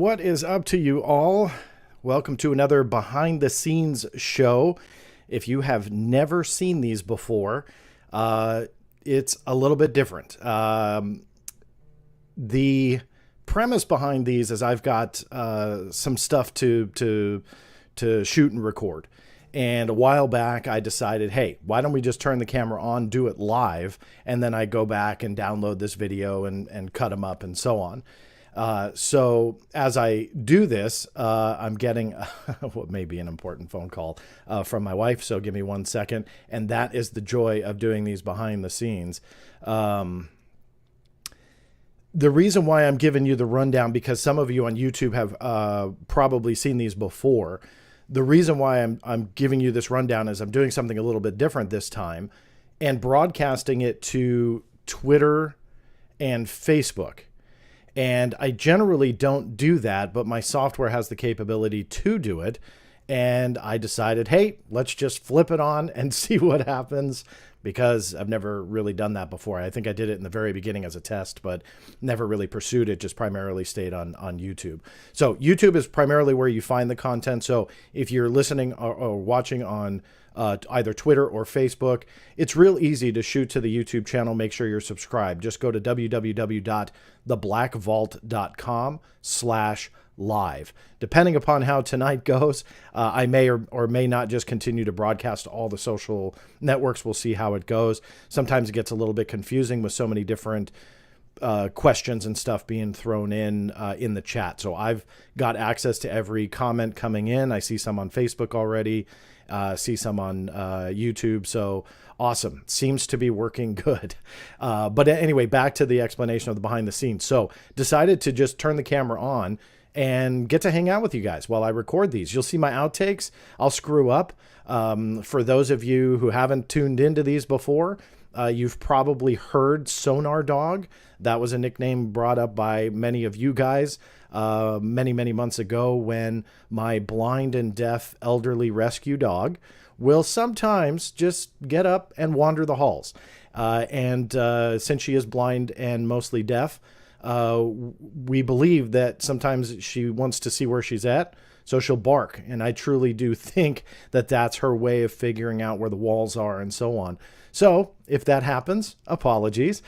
What is up to you all? Welcome to another behind the scenes show. If you have never seen these before, it's a little bit different. The premise behind these is I've got some stuff to shoot and record. And a while back, I decided, hey, why don't we just turn the camera on, do it live, and then I go back and download this video and cut them up and so on. So as I do this, I'm getting what may be an important phone call from my wife. So give me 1 second. And that is the joy of doing these behind the scenes. The reason why I'm giving you the rundown, because some of you on YouTube have probably seen these before. The reason why I'm giving you this rundown is I'm doing something a little bit different this time and broadcasting it to Twitter and Facebook. And I generally don't do that, but my software has the capability to do it. And I decided, hey, let's just flip it on and see what happens, because I've never really done that before. I think I did it in the very beginning as a test, but never really pursued it, just primarily stayed on YouTube. So YouTube is primarily where you find the content. So if you're listening or watching on either Twitter or Facebook, it's real easy to shoot to the YouTube channel. Make sure you're subscribed. Just go to www.theblackvault.com/live. Depending upon how tonight goes, I may or may not just continue to broadcast all the social networks. We'll see how it goes. Sometimes it gets a little bit confusing with so many different questions and stuff being thrown in the chat. So I've got access to every comment coming in. I see some on Facebook already. See some on YouTube. So awesome. Seems to be working good. But anyway, back to the explanation of the behind the scenes. So decided to just turn the camera on and get to hang out with you guys while I record these. You'll see my outtakes. I'll screw up. For those of you who haven't tuned into these before, you've probably heard Sonar Dog. That was a nickname brought up by many of you guys many months ago, when my blind and deaf elderly rescue dog will sometimes just get up and wander the halls. And since she is blind and mostly deaf, we believe that sometimes she wants to see where she's at, so she'll bark. And I truly do think that that's her way of figuring out where the walls are and so on. So if that happens, apologies.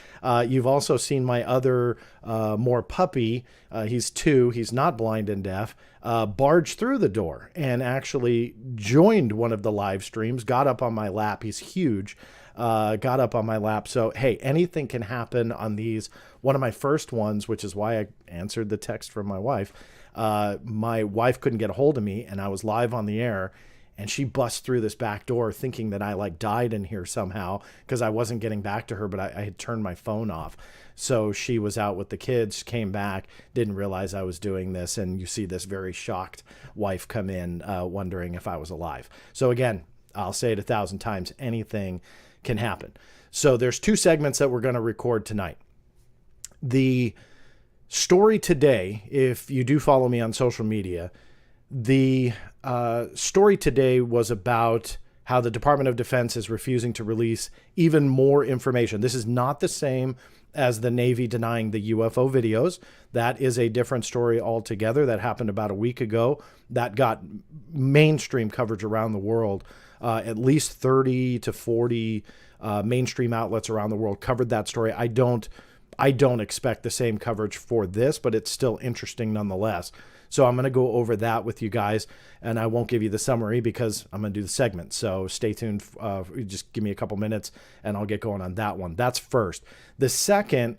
You've also seen my other more puppy. He's 2. He's not blind and deaf. Barge through the door and actually joined one of the live streams, got up on my lap. He's huge. Got up on my lap. So, hey, anything can happen on these. One of my first ones, which is why I answered the text from my wife couldn't get a hold of me, and I was live on the air, and she bust through this back door thinking that I died in here somehow, because I wasn't getting back to her, but I had turned my phone off. So she was out with the kids, came back, didn't realize I was doing this. And you see this very shocked wife come in, wondering if I was alive. So again, I'll say it 1,000 times, anything can happen. So there's 2 segments that we're going to record tonight. The story today, if you do follow me on social media, the story today was about how the Department of Defense is refusing to release even more information. This is not the same as the Navy denying the UFO videos. That is a different story altogether. That happened about a week ago. That got mainstream coverage around the world. At least 30 to 40 mainstream outlets around the world covered that story. I don't expect the same coverage for this, but it's still interesting nonetheless. So I'm going to go over that with you guys, and I won't give you the summary because I'm going to do the segment. So stay tuned. Just give me a couple minutes and I'll get going on that one. That's first. The second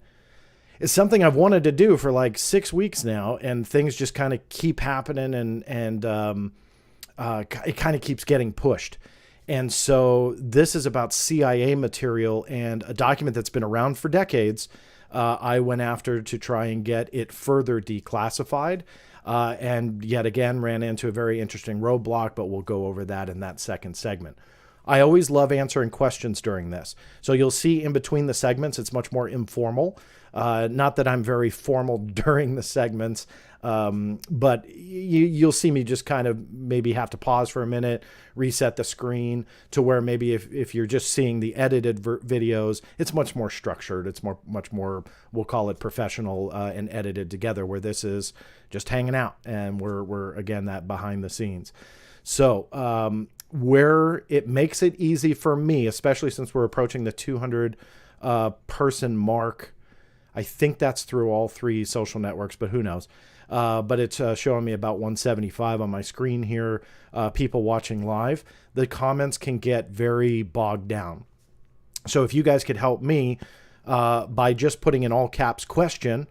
is something I've wanted to do for like 6 weeks now, and things just kind of keep happening, and it kind of keeps getting pushed. And so this is about CIA material and a document that's been around for decades. I went after to try and get it further declassified, and yet again ran into a very interesting roadblock, but we'll go over that in that second segment. I always love answering questions during this. So you'll see in between the segments, it's much more informal. Not that I'm very formal during the segments, but you'll see me just kind of maybe have to pause for a minute, reset the screen to where maybe if you're just seeing the edited videos, it's much more structured. It's much more, we'll call it professional and edited together, where this is just hanging out and we're again, that behind the scenes. So where it makes it easy for me, especially since we're approaching the 200 person mark, I think that's through all 3 social networks, but who knows? But it's showing me about 175 on my screen here, people watching live. The comments can get very bogged down. So if you guys could help me by just putting in all caps question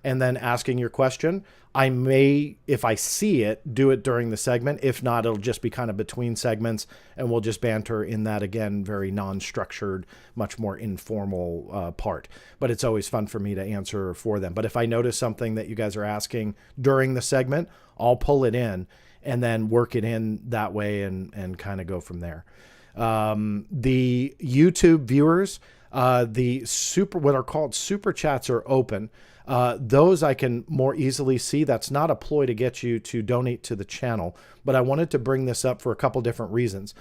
and then asking your question, I may, if I see it, do it during the segment. If not, it'll just be kind of between segments, and we'll just banter in that, again, very non-structured, much more informal part. But it's always fun for me to answer for them. But if I notice something that you guys are asking during the segment, I'll pull it in and then work it in that way and kind of go from there. The YouTube viewers, what are called super chats are open. Those I can more easily see. That's not a ploy to get you to donate to the channel, but I wanted to bring this up for a couple different reasons.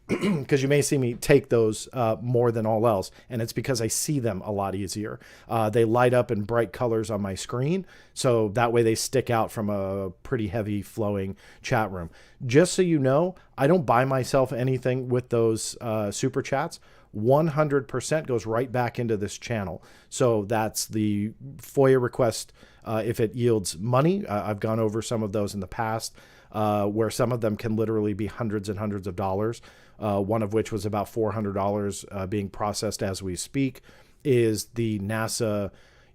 Because you may see me take those more than all else, and it's because I see them a lot easier. They light up in bright colors on my screen, so that way they stick out from a pretty heavy flowing chat room. Just so you know, I don't buy myself anything with those super chats. 100% goes right back into this channel. So that's the FOIA request. If it yields money, I've gone over some of those in the past, where some of them can literally be hundreds and hundreds of dollars. One of which was about $400 being processed as we speak, is the NASA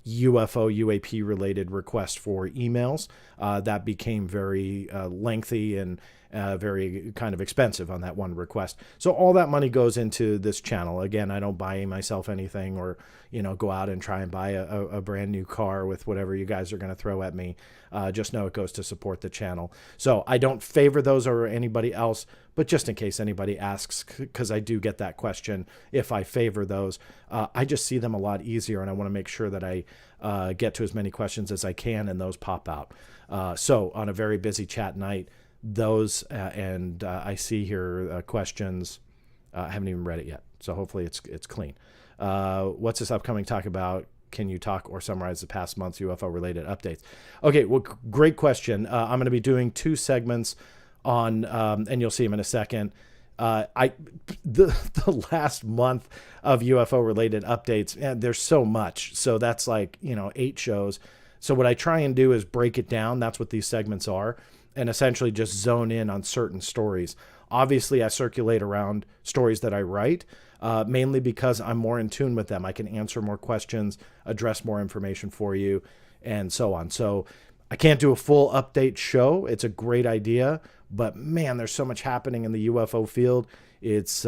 UFO UAP related request for emails. That became very lengthy and very kind of expensive on that one request. So all that money goes into this channel. Again, I don't buy myself anything or, go out and try and buy a brand new car with whatever you guys are going to throw at me. Just know it goes to support the channel. So I don't favor those or anybody else, but just in case anybody asks, because I do get that question, if I favor those, I just see them a lot easier, and I want to make sure that I get to as many questions as I can, and those pop out. So on a very busy chat night, those and I see here questions. I haven't even read it yet, so hopefully it's clean. What's this upcoming talk about? Can you talk or summarize the past month's UFO related updates? Okay, well, great question. I'm going to be doing 2 segments on, and you'll see them in a second. The last month of UFO related updates, there's so much. So that's like, 8 shows. So what I try and do is break it down. That's what these segments are, and essentially just zone in on certain stories. Obviously, I circulate around stories that I write, mainly because I'm more in tune with them. I can answer more questions, address more information for you, and so on. So I can't do a full update show. It's a great idea, but man, there's so much happening in the UFO field. It's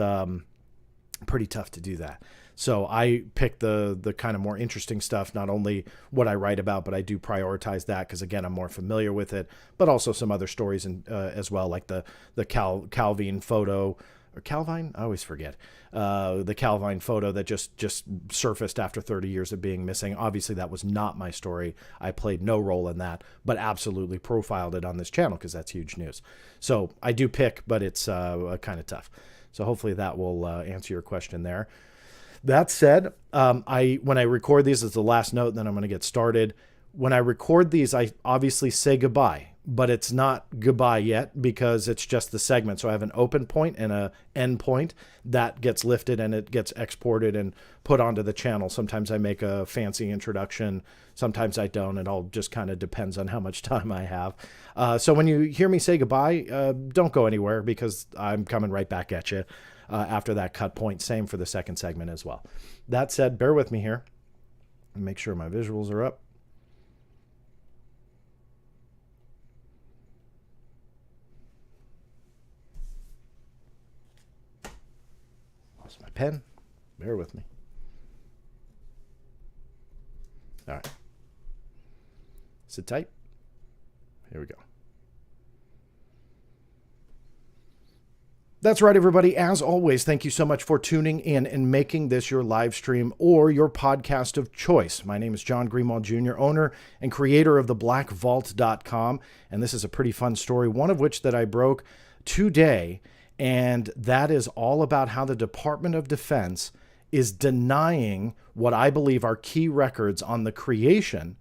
pretty tough to do that. So I pick the kind of more interesting stuff, not only what I write about, but I do prioritize that because, again, I'm more familiar with it, but also some other stories as well, like the Calvine photo, or Calvine? I always forget. The Calvine photo that just surfaced after 30 years of being missing. Obviously, that was not my story. I played no role in that, but absolutely profiled it on this channel because that's huge news. So I do pick, but it's kind of tough. So hopefully that will answer your question there. That said, when I record these, as the last note, and then I'm going to get started. When I record these, I obviously say goodbye, but it's not goodbye yet because it's just the segment. So I have an open point and an end point that gets lifted and it gets exported and put onto the channel. Sometimes I make a fancy introduction. Sometimes I don't. It all just kind of depends on how much time I have. So when you hear me say goodbye, don't go anywhere because I'm coming right back at you. After that cut point. Same for the second segment as well. That said, bear with me here. Make sure my visuals are up. Lost my pen. Bear with me. All right. Sit tight. Here we go. That's right, everybody. As always, thank you so much for tuning in and making this your live stream or your podcast of choice. My name is John Greenwald Jr., owner and creator of theblackvault.com, and this is a pretty fun story, one of which that I broke today, and that is all about how the Department of Defense is denying what I believe are key records on the creation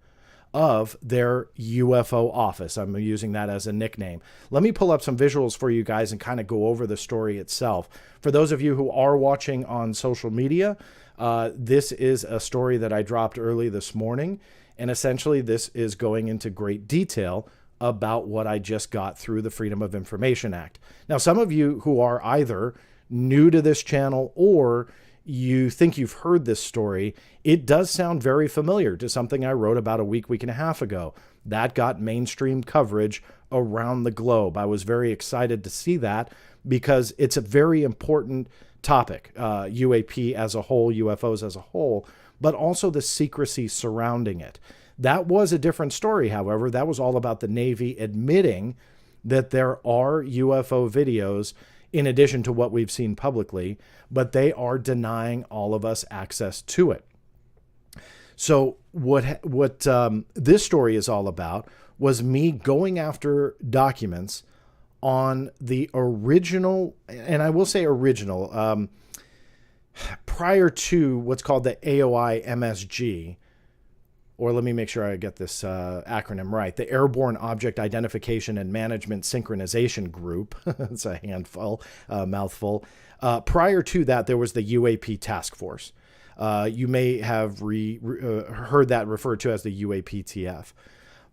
of their UFO office. I'm using that as a nickname. Let me pull up some visuals for you guys and kind of go over the story itself. For those of you who are watching on social media, this is a story that I dropped early this morning. And essentially this is going into great detail about what I just got through the Freedom of Information Act. Now, some of you who are either new to this channel or you think you've heard this story, it does sound very familiar to something I wrote about a week and a half ago. That got mainstream coverage around the globe. I was very excited to see that because it's a very important topic, UAP as a whole, UFOs as a whole, but also the secrecy surrounding it. That was a different story, however. That was all about the Navy admitting that there are UFO videos in addition to what we've seen publicly, but they are denying all of us access to it. So what this story is all about was me going after documents on the original, and I will say original, prior to what's called the AOI MSG, or let me make sure I get this acronym right, the Airborne Object Identification and Management Synchronization Group. It's a mouthful. Prior to that, there was the UAP Task Force. You may have heard that referred to as the UAPTF.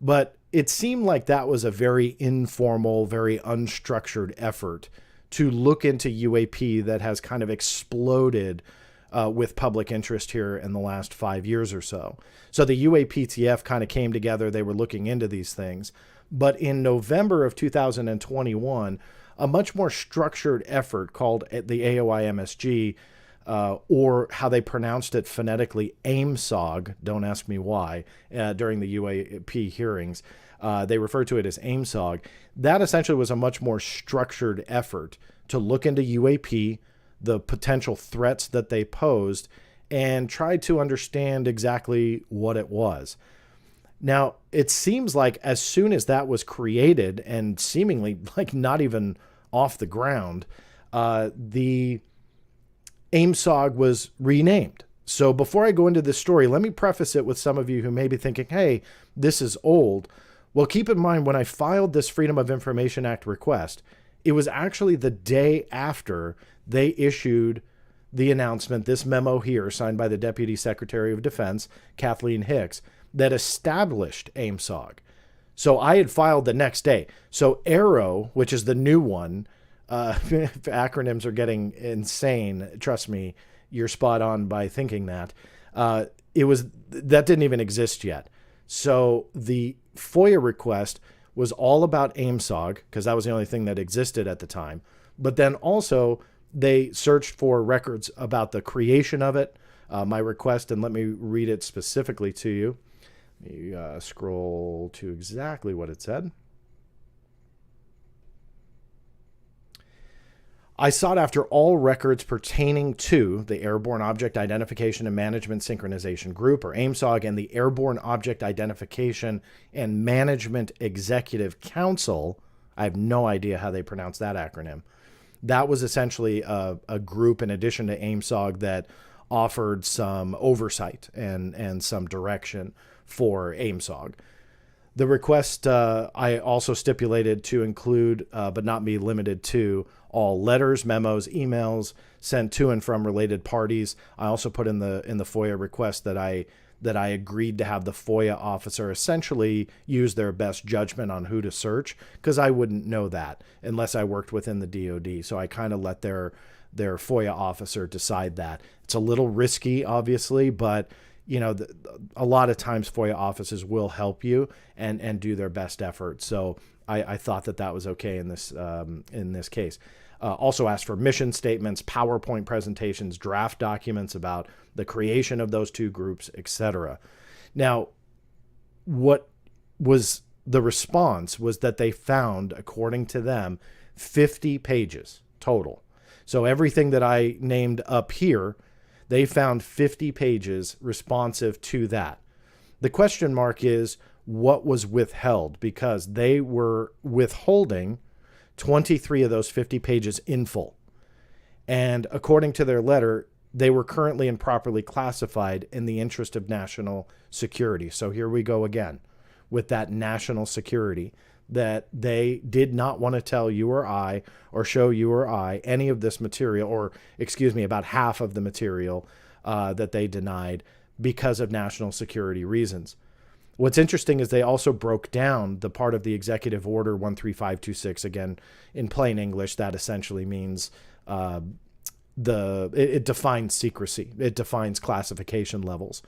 But it seemed like that was a very informal, very unstructured effort to look into UAP that has kind of exploded with public interest here in the last 5 years or so. So the UAPTF kind of came together. They were looking into these things. But in November of 2021, a much more structured effort called the AOI-MSG, or how they pronounced it phonetically, AIMSOG, don't ask me why, during the UAP hearings. They referred to it as AIMSOG. That essentially was a much more structured effort to look into UAP, the potential threats that they posed, and tried to understand exactly what it was. Now, it seems like as soon as that was created and seemingly like not even off the ground, the AIMSOG was renamed. So before I go into this story, let me preface it with some of you who may be thinking, hey, this is old. Well, keep in mind, when I filed this Freedom of Information Act request, it was actually the day after they issued the announcement, this memo here, signed by the Deputy Secretary of Defense, Kathleen Hicks, that established AIMSOG. So I had filed the next day. So AARO, which is the new one, acronyms are getting insane. Trust me, you're spot on by thinking that. That didn't even exist yet. So the FOIA request was all about AIMSOG, because that was the only thing that existed at the time. But then also they searched for records about the creation of it, my request, and let me read it specifically to you. Let me scroll to exactly what it said. I sought after all records pertaining to the Airborne Object Identification and Management Synchronization Group, or AIMSOG, and the Airborne Object Identification and Management Executive Council. I have no idea how they pronounce that acronym. That was essentially a group in addition to AIMSOG that offered some oversight and some direction for AIMSOG. The request I also stipulated to include, but not be limited to, all letters, memos, emails sent to and from related parties. I also put in the FOIA request that I agreed to have the FOIA officer essentially use their best judgment on who to search, because I wouldn't know that unless I worked within the DoD. So I kind of let their FOIA officer decide that. It's a little risky, obviously, but you know, a lot of times FOIA offices will help you and do their best effort. So I thought that was okay in this case. Also asked for mission statements, PowerPoint presentations, draft documents about the creation of those two groups, etc. Now, what the response was that they found, according to them, 50 pages total. So everything that I named up here, they found 50 pages responsive to that. The question mark is what was withheld, because they were withholding 23 of those 50 pages in full. And according to their letter, they were currently improperly classified in the interest of national security. So here we go again with that national security, that they did not want to tell you or I, or show you or I, any of this material, or excuse me, about half of the material that they denied because of national security reasons. What's interesting is they also broke down the part of the Executive Order 13526. Again, in plain English, that essentially means it defines secrecy. It defines classification levels.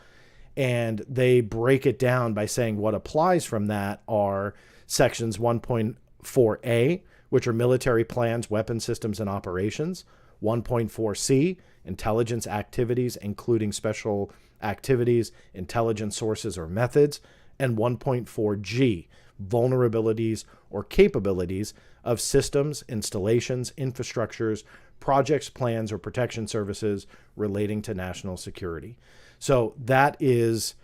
And they break it down by saying what applies from that are sections 1.4a, which are military plans, weapon systems, and operations. 1.4c, intelligence activities, including special activities, intelligence sources, or methods. And 1.4g, vulnerabilities or capabilities of systems, installations, infrastructures, projects, plans, or protection services relating to national security. So that is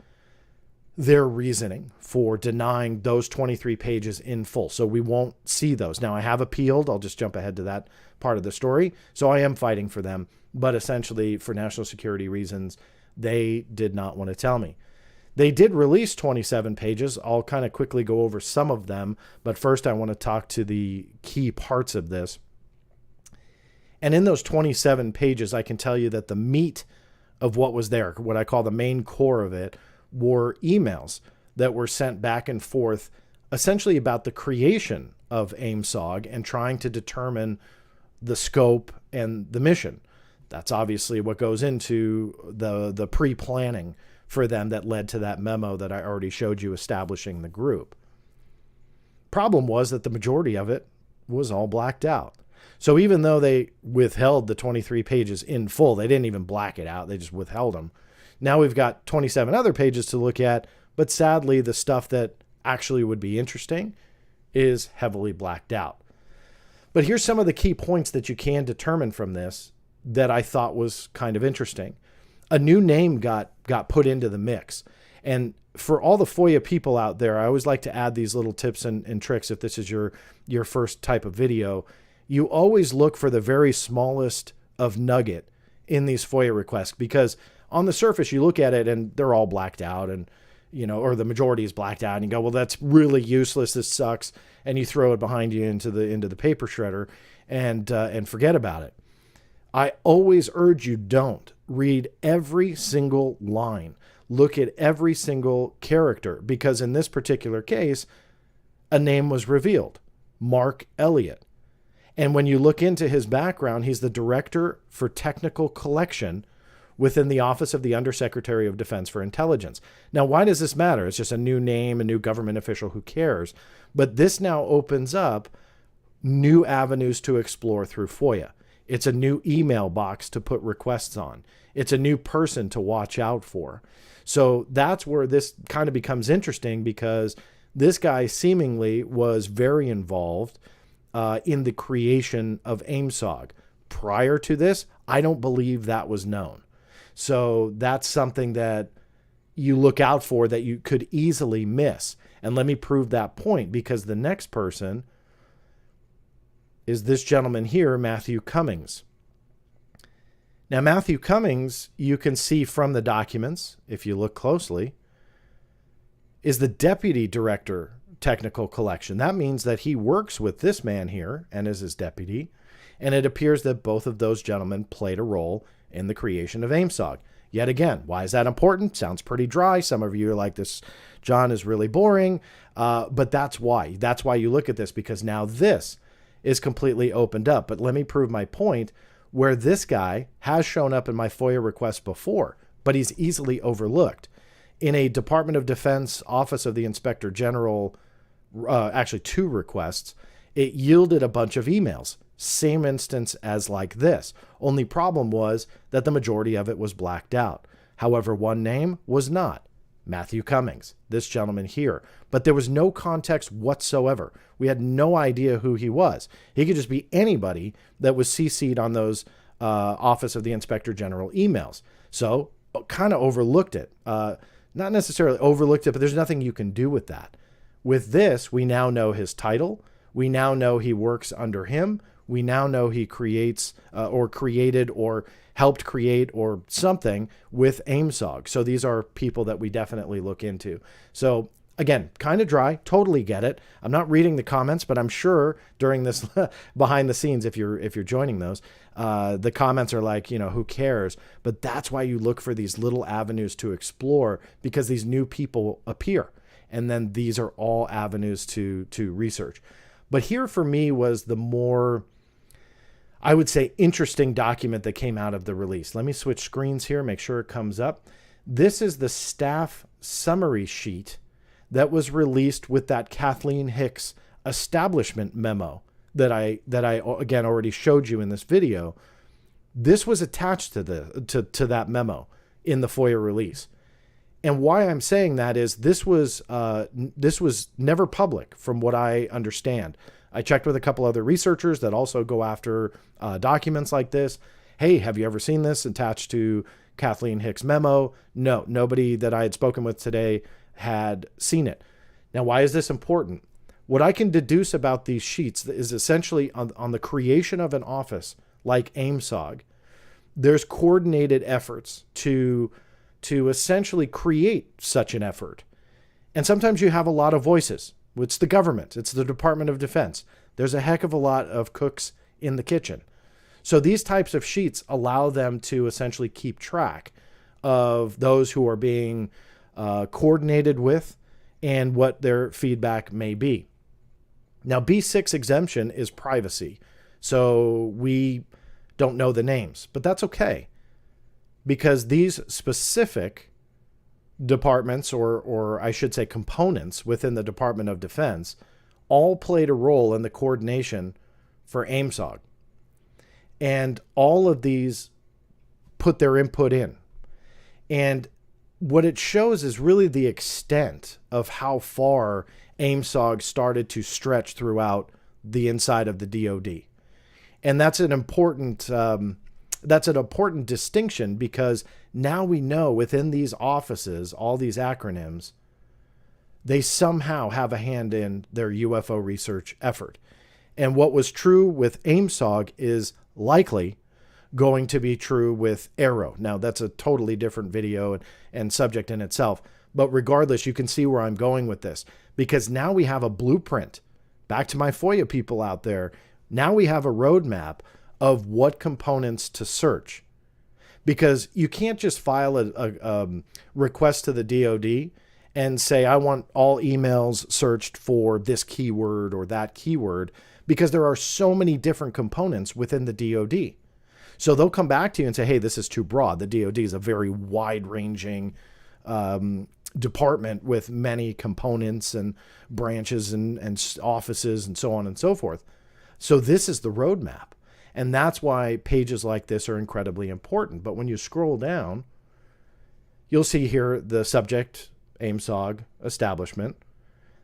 their reasoning for denying those 23 pages in full. So we won't see those. Now, I have appealed. I'll just jump ahead to that part of the story. So I am fighting for them. But essentially, for national security reasons, they did not want to tell me. They did release 27 pages. I'll kind of quickly go over some of them. But first, I want to talk to the key parts of this. And in those 27 pages, I can tell you that the meat of what was there, what I call the main core of it, were emails that were sent back and forth essentially about the creation of AIMSOG and trying to determine the scope and the mission. That's obviously what goes into the pre-planning for them that led to that memo that I already showed you establishing the group. Problem was that the majority of it was all blacked out. So even though they withheld the 23 pages in full, they didn't even black it out. They just withheld them. Now we've got 27 other pages to look at, but sadly, the stuff that actually would be interesting is heavily blacked out. But here's some of the key points that you can determine from this that I thought was kind of interesting. A new name got put into the mix. And for all the FOIA people out there, I always like to add these little tips and tricks if this is your first type of video. You always look for the very smallest of nugget in these FOIA requests, because on the surface, you look at it and they're all blacked out, and or the majority is blacked out, and you go, well, that's really useless. This sucks. And you throw it behind you into the paper shredder and forget about it. I always urge you, don't read every single line. Look at every single character, because in this particular case, a name was revealed, Mark Elliott. And when you look into his background, he's the Director for Technical Collection within the Office of the Undersecretary of Defense for Intelligence. Now, why does this matter? It's just a new name, a new government official, who cares? But this now opens up new avenues to explore through FOIA. It's a new email box to put requests on. It's a new person to watch out for. So that's where this kind of becomes interesting, because this guy seemingly was very involved in the creation of AIMSOG. Prior to this, I don't believe that was known. So that's something that you look out for that you could easily miss. And let me prove that point, because the next person is this gentleman here, Matthew Cummings. Now, Matthew Cummings, you can see from the documents, if you look closely, is the Deputy Director, Technical Collection. That means that he works with this man here and is his deputy. And it appears that both of those gentlemen played a role in the creation of AIMSOG. Yet again, why is that important? Sounds pretty dry. Some of you are like, this, John, is really boring. But that's why. That's why you look at this, because now this is completely opened up. But let me prove my point, where this guy has shown up in my FOIA requests before, but he's easily overlooked. In a Department of Defense Office of the Inspector General, actually 2 requests, it yielded a bunch of emails. Same instance as like this. Only problem was that the majority of it was blacked out. However, one name was not. Matthew Cummings, this gentleman here. But there was no context whatsoever. We had no idea who he was. He could just be anybody that was CC'd on those Office of the Inspector General emails. So kind of overlooked it. Not necessarily overlooked it, but there's nothing you can do with that. With this, we now know his title. We now know he works under him. We now know he creates or created or helped create or something with AIMSOG. So these are people that we definitely look into. So again, kind of dry, totally get it. I'm not reading the comments, but I'm sure during this behind the scenes, if you're joining those, the comments are like, who cares? But that's why you look for these little avenues to explore, because these new people appear. And then these are all avenues to research. But here for me was the more, I would say, interesting document that came out of the release. Let me switch screens here, make sure it comes up. This is the staff summary sheet that was released with that Kathleen Hicks establishment memo that I again already showed you in this video. This was attached to that memo in the FOIA release. And why I'm saying that is this was never public from what I understand. I checked with a couple other researchers that also go after documents like this. Hey, have you ever seen this attached to Kathleen Hicks' memo? No, nobody that I had spoken with today had seen it. Now, why is this important? What I can deduce about these sheets is essentially on the creation of an office like AIMSOG, there's coordinated efforts to essentially create such an effort. And sometimes you have a lot of voices. It's the government. It's the Department of Defense. There's a heck of a lot of cooks in the kitchen. So these types of sheets allow them to essentially keep track of those who are being coordinated with and what their feedback may be. Now, B6 exemption is privacy. So we don't know the names, but that's okay, because these specific departments, or I should say components within the Department of Defense, all played a role in the coordination for AIMSOG. And all of these put their input in. And what it shows is really the extent of how far AIMSOG started to stretch throughout the inside of the DoD. And that's an important distinction, because now we know within these offices, all these acronyms, they somehow have a hand in their UFO research effort. And what was true with AIMSOG is likely going to be true with Arrow. Now, that's a totally different video and subject in itself. But regardless, you can see where I'm going with this, because now we have a blueprint. Back to my FOIA people out there. Now we have a roadmap of what components to search, because you can't just file a request to the DoD and say, I want all emails searched for this keyword or that keyword, because there are so many different components within the DoD. So they'll come back to you and say, hey, this is too broad. The DoD is a very wide-ranging department with many components and branches and offices and so on and so forth. So this is the roadmap. And that's why pages like this are incredibly important. But when you scroll down, you'll see here the subject, AIMSOG establishment.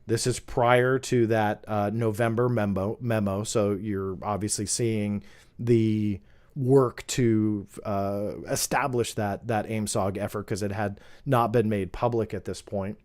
This is prior to that November memo. So you're obviously seeing the work to establish that AIMSOG effort, because it had not been made public at this point.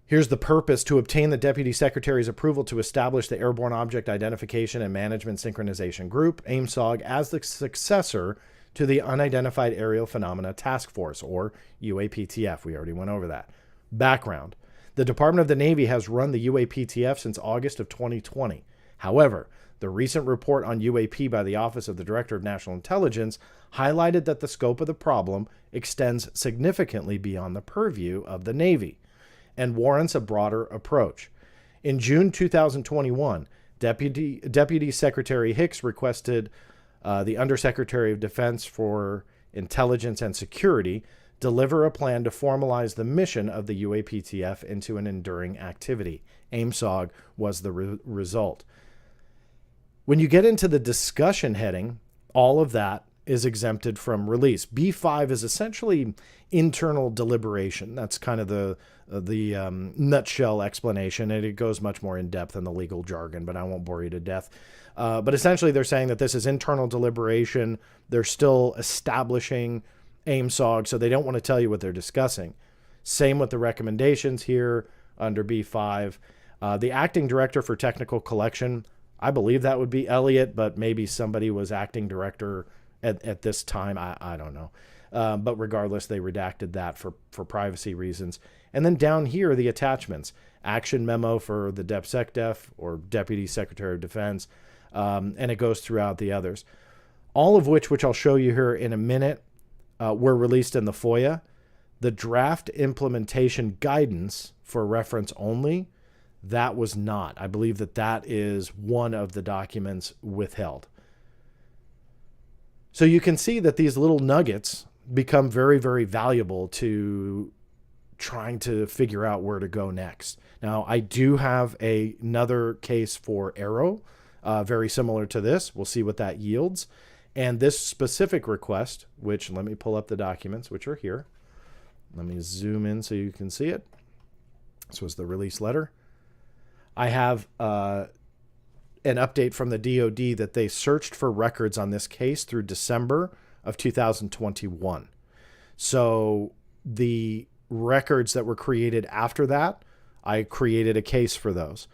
Here's the purpose: to obtain the Deputy Secretary's approval to establish the Airborne Object Identification and Management Synchronization Group, AIMSOG, as the successor to the Unidentified Aerial Phenomena Task Force, or UAPTF. We already went over that. Background: the Department of the Navy has run the UAPTF since August of 2020. However, the recent report on UAP by the Office of the Director of National Intelligence highlighted that the scope of the problem extends significantly beyond the purview of the Navy and warrants a broader approach. In June 2021, Deputy Secretary Hicks requested the Undersecretary of Defense for Intelligence and Security deliver a plan to formalize the mission of the UAPTF into an enduring activity. AIMSOG was the result. When you get into the discussion heading, all of that is exempted from release. B5 is essentially internal deliberation. That's kind of the nutshell explanation, and it goes much more in depth in the legal jargon, but I won't bore you to death. But essentially, they're saying that this is internal deliberation. They're still establishing AIMSOG, so they don't want to tell you what they're discussing. Same with the recommendations here under B5. The acting director for technical collection, I believe that would be Elliot, but maybe somebody was acting director at this time. I don't know. But regardless, they redacted that for privacy reasons. And then down here, the attachments. Action memo for the DepSecDef or Deputy Secretary of Defense. And it goes throughout the others. All of which I'll show you here in a minute, were released in the FOIA. The draft implementation guidance for reference only, that was not. I believe that is one of the documents withheld. So you can see that these little nuggets become very, very valuable to trying to figure out where to go next. Now, I do have another case for Arrow, very similar to this. We'll see what that yields. And this specific request, which let me pull up the documents, which are here. Let me zoom in so you can see it. This was the release letter. I have an update from the DOD that they searched for records on this case through December of 2021. So the records that were created after that, I created a case for those.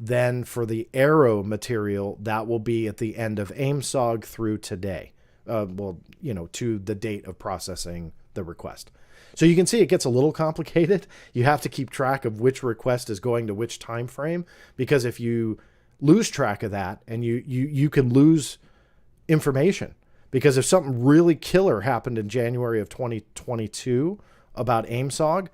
Then for the Arrow material, that will be at the end of AIMSOG through today. To the date of processing the request. So you can see it gets a little complicated. You have to keep track of which request is going to which time frame, because if you lose track of that, and you can lose information, because if something really killer happened in January of 2022 about AIMSOG,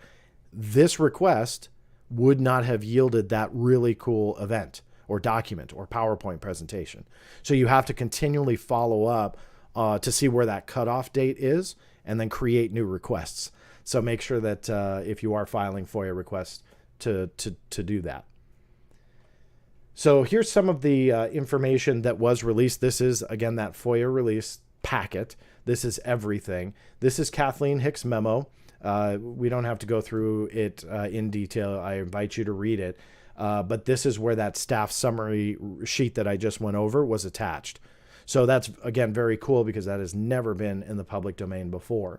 this request would not have yielded that really cool event or document or PowerPoint presentation. So you have to continually follow up to see where that cutoff date is, and then create new requests. So make sure that if you are filing FOIA requests to do that. So here's some of the information that was released. This is, again, that FOIA release packet. This is everything. This is Kathleen Hicks' memo. We don't have to go through it in detail. I invite you to read it. But this is where that staff summary sheet that I just went over was attached. So that's, again, very cool, because that has never been in the public domain before.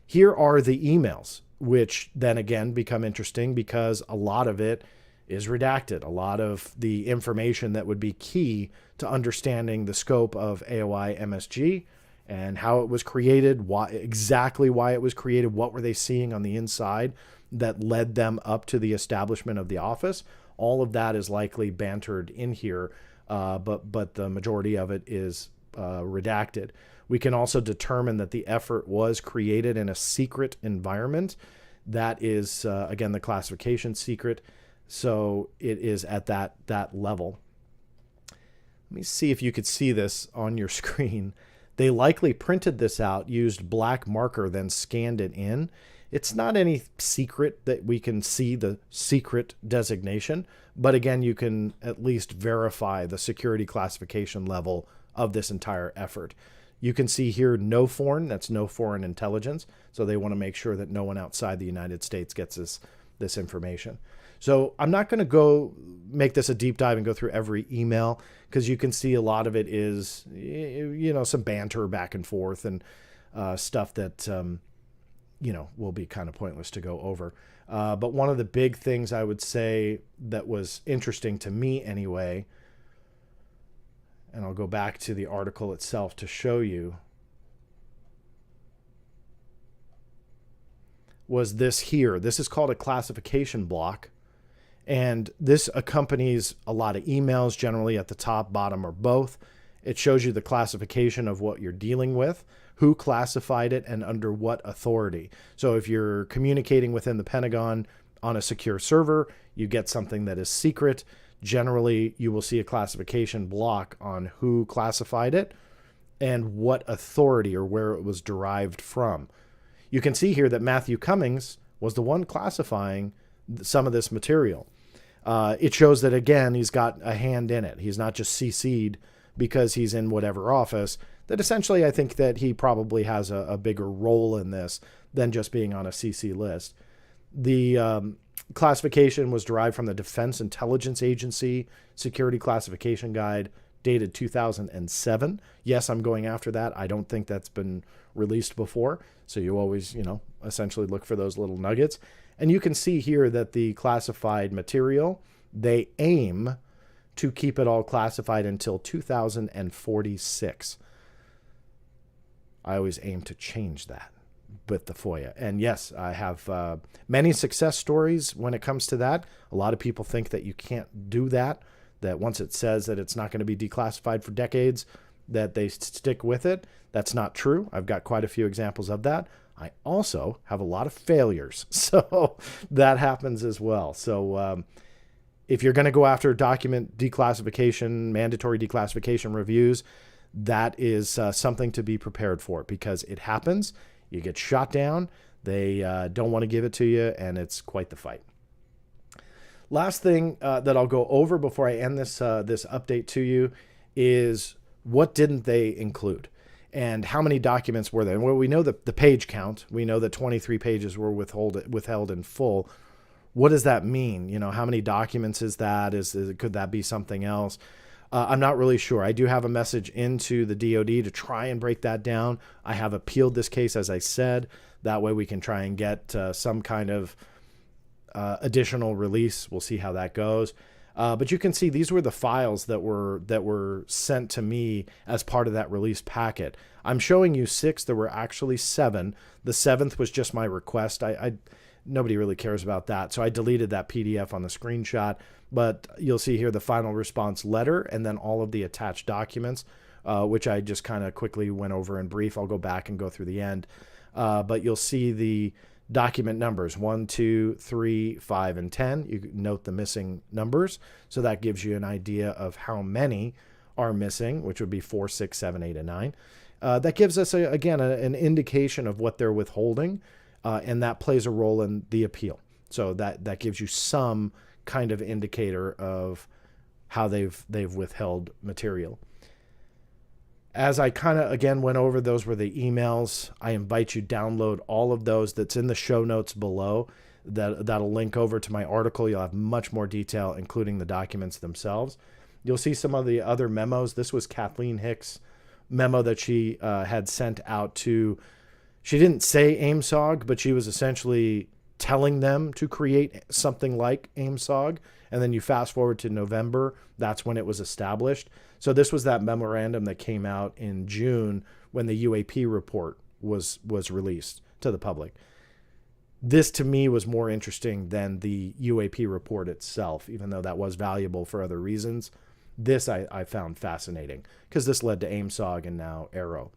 Here are the emails, which then again become interesting because a lot of it is redacted. A lot of the information that would be key to understanding the scope of AOI MSG and how it was created, exactly why it was created, what were they seeing on the inside that led them up to the establishment of the office. All of that is likely bantered in here, but the majority of it is redacted. We can also determine that the effort was created in a secret environment. That is, again, the classification secret. So it is at that level. Let me see if you could see this on your screen. They likely printed this out, used black marker, then scanned it in. It's not any secret that we can see the secret designation, but again, you can at least verify the security classification level of this entire effort. You can see here no foreign, that's no foreign intelligence. So they want to make sure that no one outside the United States gets this information. So I'm not going to go make this a deep dive and go through every email, because you can see a lot of it is, some banter back and forth and stuff that, will be kind of pointless to go over. But one of the big things I would say that was interesting to me anyway, and I'll go back to the article itself to show you, was this here. This is called a classification block. And this accompanies a lot of emails, generally at the top, bottom, or both. It shows you the classification of what you're dealing with, who classified it, and under what authority. So if you're communicating within the Pentagon on a secure server, you get something that is secret. Generally, you will see a classification block on who classified it and what authority or where it was derived from. You can see here that Matthew Cummings was the one classifying some of this material. It shows that, again, he's got a hand in it. He's not just CC'd because he's in whatever office. that essentially I think that he probably has a bigger role in this than just being on a CC list. The classification was derived from the Defense Intelligence Agency Security Classification Guide, dated 2007. Yes, I'm going after that. I don't think that's been released before. So you always, essentially look for those little nuggets. And you can see here that the classified material, they aim to keep it all classified until 2046. I always aim to change that with the FOIA. And yes, I have many success stories when it comes to that. A lot of people think that you can't do that, that once it says that it's not going to be declassified for decades, that they stick with it. That's not true. I've got quite a few examples of that. I also have a lot of failures, so that happens as well. So if you're going to go after document declassification, mandatory declassification reviews, that is something to be prepared for, because it happens. You get shot down. They don't want to give it to you, and it's quite the fight. Last thing that I'll go over before I end this update to you is, what didn't they include? And how many documents were there? Well, we know the page count. We know that 23 pages were withheld in full. What does that mean? How many documents is that? Could that be something else? I'm not really sure. I do have a message into the DoD to try and break that down. I have appealed this case, as I said. That way we can try and get some kind of additional release. We'll see how that goes. But you can see these were the files that were sent to me as part of that release packet. I'm showing you 6. There were actually 7. The 7th was just my request. Nobody really cares about that, so I deleted that PDF on the screenshot. But you'll see here the final response letter and then all of the attached documents, which I just kind of quickly went over in brief. I'll go back and go through the end. But you'll see the document numbers 1, 2, 3, 5, and 10. You can note the missing numbers, so that gives you an idea of how many are missing, which would be 4, 6, 7, 8, and 9. That gives us again an indication of what they're withholding, and that plays a role in the appeal. So that gives you some kind of indicator of how they've withheld material. As I kind of, again, went over, those were the emails. I invite you to download all of those. That's in the show notes below. That'll link over to my article. You'll have much more detail, including the documents themselves. You'll see some of the other memos. This was Kathleen Hicks' memo that she had sent out to, she didn't say AIMSOG, but she was essentially telling them to create something like AIMSOG. And then you fast forward to November, that's when it was established. So this was that memorandum that came out in June when the UAP report was released to the public. This to me was more interesting than the UAP report itself, even though that was valuable for other reasons. This I found fascinating because this led to AIMSOG and now AARO.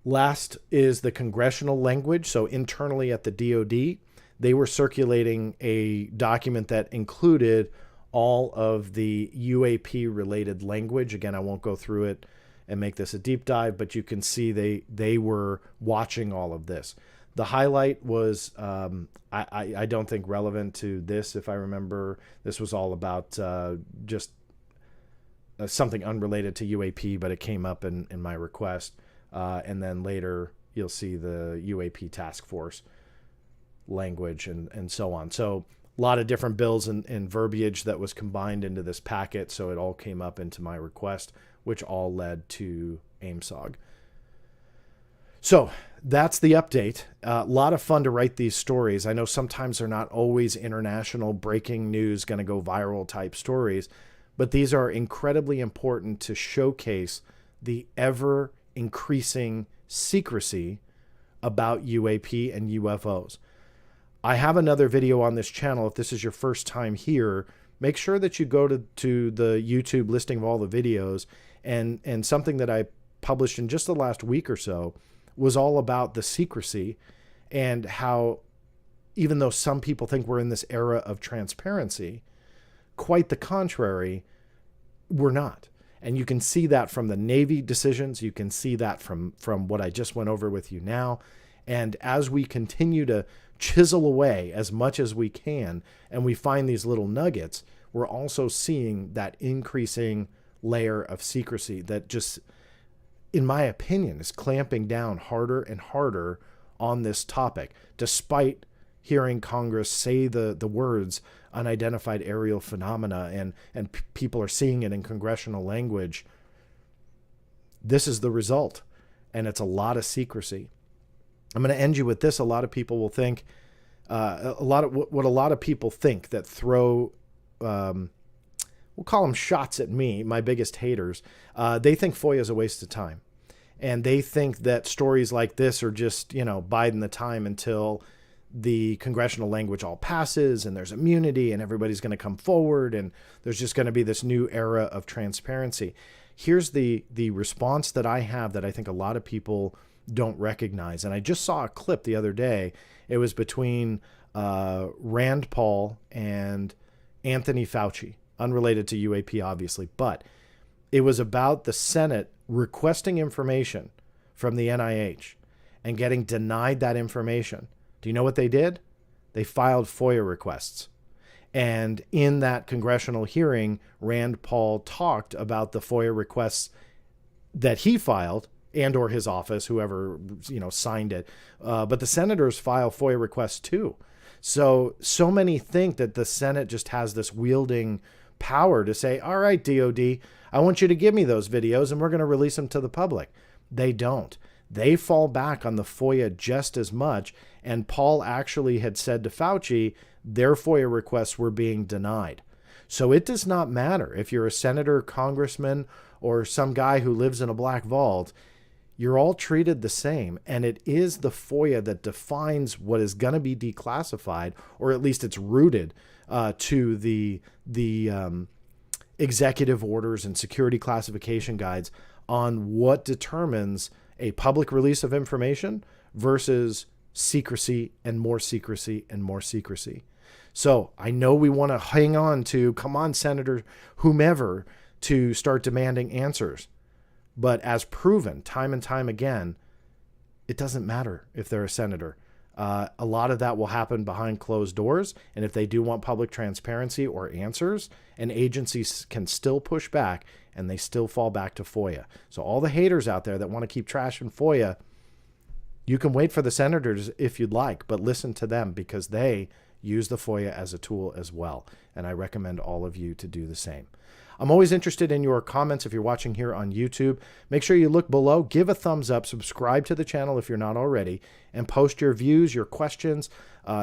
Last is the congressional language. So internally at the DoD, they were circulating a document that included all of the UAP related language. Again, I won't go through it and make this a deep dive, but you can see they were watching all of this. The highlight was, I don't think relevant to this, if I remember. This was all about just something unrelated to UAP, but it came up in my request. And then later you'll see the UAP task force language and so on. So a lot of different bills and verbiage that was combined into this packet. So it all came up into my request, which all led to AIMSOG. So that's the update. A lot of fun to write these stories. I know sometimes they're not always international breaking news, going to go viral type stories, but these are incredibly important to showcase the ever increasing secrecy about UAP and UFOs. I have another video on this channel. If this is your first time here, make sure that you go to the YouTube listing of all the videos, and something that I published in just the last week or so was all about the secrecy and how, even though some people think we're in this era of transparency, quite the contrary, we're not. And you can see that from the Navy decisions. You can see that from what I just went over with you now. And as we continue to chisel away as much as we can, and we find these little nuggets, we're also seeing that increasing layer of secrecy that just, in my opinion, is clamping down harder and harder on this topic, despite hearing Congress say the words unidentified aerial phenomena, and people are seeing it in congressional language. This is the result, and it's a lot of secrecy. I'm going to end you with this. A lot of people will think, what a lot of people think that throw, we'll call them shots at me, my biggest haters. They think FOIA is a waste of time. And they think that stories like this are just, biding the time until the congressional language all passes and there's immunity and everybody's going to come forward and there's just going to be this new era of transparency. Here's the response that I have that I think a lot of people don't recognize. And I just saw a clip the other day. It was between Rand Paul and Anthony Fauci, unrelated to UAP, obviously, but it was about the Senate requesting information from the NIH and getting denied that information. Do you know what they did? They filed FOIA requests. And in that congressional hearing, Rand Paul talked about the FOIA requests that he filed and or his office, whoever, signed it. But the senators file FOIA requests too. So many think that the Senate just has this wielding power to say, all right, DOD, I want you to give me those videos and we're going to release them to the public. They don't. They fall back on the FOIA just as much. And Paul actually had said to Fauci, their FOIA requests were being denied. So it does not matter if you're a senator, congressman, or some guy who lives in a black vault. You're all treated the same. And it is the FOIA that defines what is going to be declassified, or at least it's rooted to the executive orders and security classification guides on what determines a public release of information versus secrecy and more secrecy and more secrecy. So I know we want to hang on to, come on, Senator, whomever, to start demanding answers. But as proven time and time again, it doesn't matter if they're a senator. A lot of that will happen behind closed doors. And if they do want public transparency or answers, an agency can still push back and they still fall back to FOIA. So all the haters out there that want to keep trashing FOIA, you can wait for the senators if you'd like, but listen to them because they use the FOIA as a tool as well. And I recommend all of you to do the same. I'm always interested in your comments if you're watching here on YouTube. Make sure you look below, give a thumbs up, subscribe to the channel if you're not already, and post your views, your questions,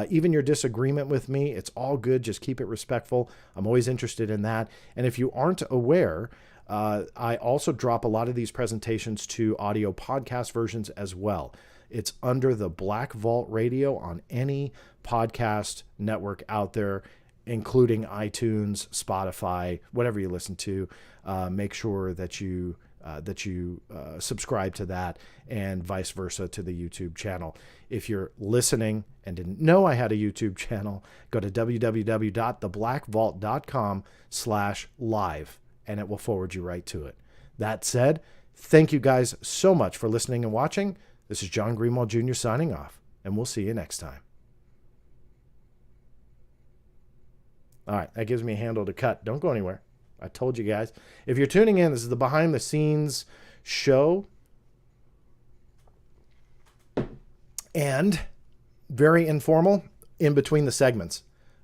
even your disagreement with me. It's all good. Just keep it respectful. I'm always interested in that. And if you aren't aware, I also drop a lot of these presentations to audio podcast versions as well. It's under the Black Vault Radio on any podcast network out there, including iTunes, Spotify, whatever you listen to. Make sure that you subscribe to that, and vice versa to the YouTube channel. If you're listening and didn't know I had a YouTube channel, go to www.theblackvault.com/live, and it will forward you right to it. That said, thank you guys so much for listening and watching. This is John Greenwald Jr. signing off, and we'll see you next time. All right, that gives me a handle to cut. Don't go anywhere. I told you guys. If you're tuning in, this is the behind-the-scenes show. And very informal in between the segments.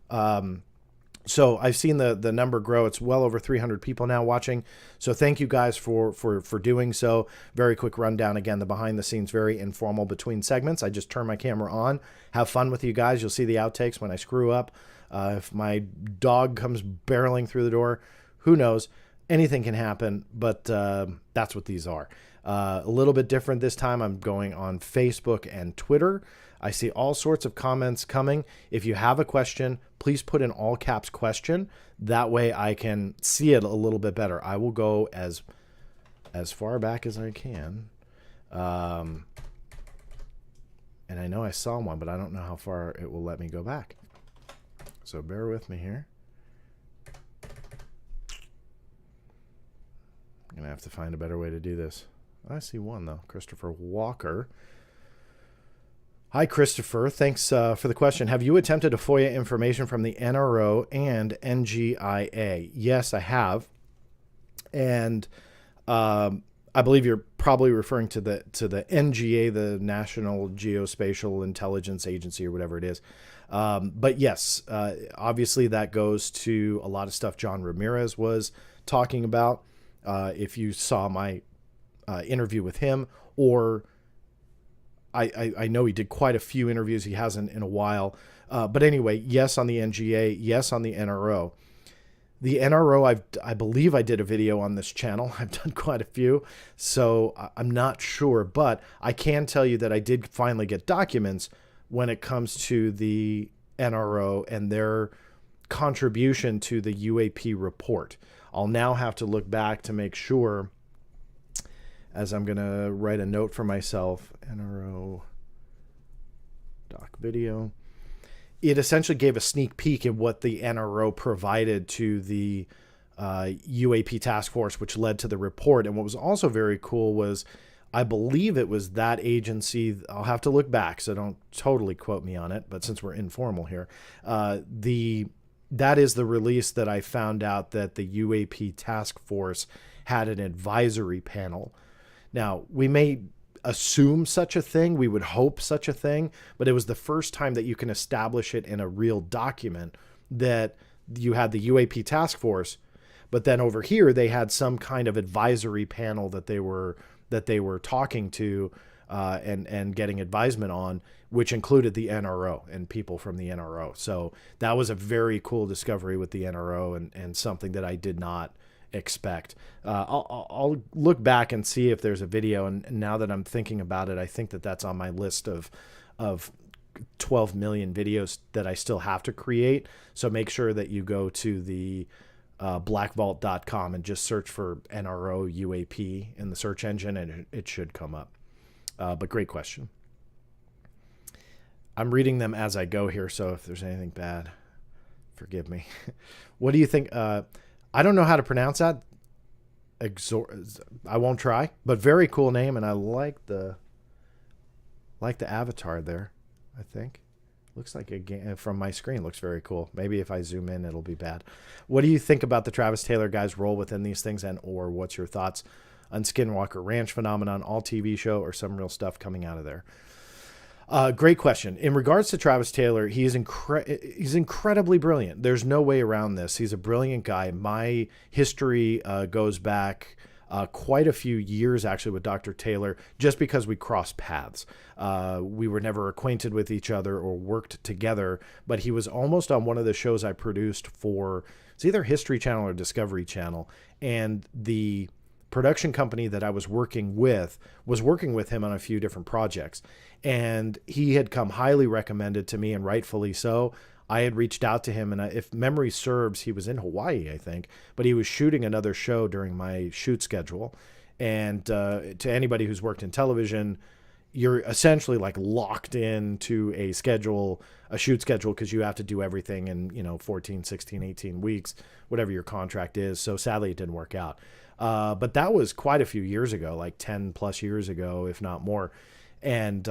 So I've seen the number grow. It's well over 300 people now watching. So thank you guys for doing so. Very quick rundown again, the behind the scenes, very informal between segments. I just turn my camera on, have fun with you guys. You'll see the outtakes when I screw up. If my dog comes barreling through the door, who knows? Anything can happen, but that's what these are. A little bit different this time. I'm going on Facebook and Twitter. I see all sorts of comments coming. If you have a question, please put in all caps question. That way I can see it a little bit better. I will go as far back as I can. And I know I saw one, but I don't know how far it will let me go back. So bear with me here. I'm going to have to find a better way to do this. I see one, though. Christopher Walker. Hi, Christopher. Thanks for the question. Have you attempted to FOIA information from the NRO and NGIA? Yes, I have. And I believe you're probably referring to the NGA, the National Geospatial Intelligence Agency, or whatever it is. But yes, obviously that goes to a lot of stuff John Ramirez was talking about. If you saw my interview with him, or I know he did quite a few interviews. He hasn't in a while. But anyway, yes on the NGA, yes on the NRO. The NRO, I believe I did a video on this channel. I've done quite a few, so I'm not sure. But I can tell you that I did finally get documents when it comes to the NRO and their contribution to the UAP report. I'll now have to look back to make sure, as I'm going to write a note for myself, NRO doc video. It essentially gave a sneak peek at what the NRO provided to the UAP task force, which led to the report. And what was also very cool was, I believe it was that agency, I'll have to look back, so don't totally quote me on it, but since we're informal here, that is the release that I found out that the UAP task force had an advisory panel. Now, we may assume such a thing, we would hope such a thing, but it was the first time that you can establish it in a real document that you had the UAP task force, but then over here they had some kind of advisory panel that they were talking to and getting advisement on, which included the NRO and people from the NRO. So that was a very cool discovery with the NRO, and something that I did not expect. I'll look back and see if there's a video, and now that I'm thinking about it, I think that that's on my list of 12 million videos that I still have to create. So make sure that you go to the blackvault.com and just search for NRO UAP in the search engine, and it should come up. But great question. I'm reading them as I go here, so if there's anything bad, forgive me. What do you think? I don't know how to pronounce that. I won't try, but very cool name, and I like the avatar there. I think looks like a game from my screen. Looks very cool. Maybe if I zoom in, it'll be bad. What do you think about the Travis Taylor guy's role within these things, and or what's your thoughts on Skinwalker Ranch phenomenon, all TV show, or some real stuff coming out of there? Great question. In regards to Travis Taylor, he's incredibly brilliant. There's no way around this. He's a brilliant guy. My history goes back quite a few years, actually, with Dr. Taylor, just because we crossed paths. We were never acquainted with each other or worked together, but he was almost on one of the shows I produced for, it's either History Channel or Discovery Channel, and the production company that I was working with him on a few different projects, and he had come highly recommended to me, and rightfully so. I had reached out to him, and if memory serves, he was in Hawaii, I think, but he was shooting another show during my shoot schedule. And to anybody who's worked in television, you're essentially like locked into a shoot schedule, because you have to do everything in 14, 16, 18 weeks, whatever your contract is. So sadly, it didn't work out. But that was quite a few years ago, like 10 plus years ago, if not more. And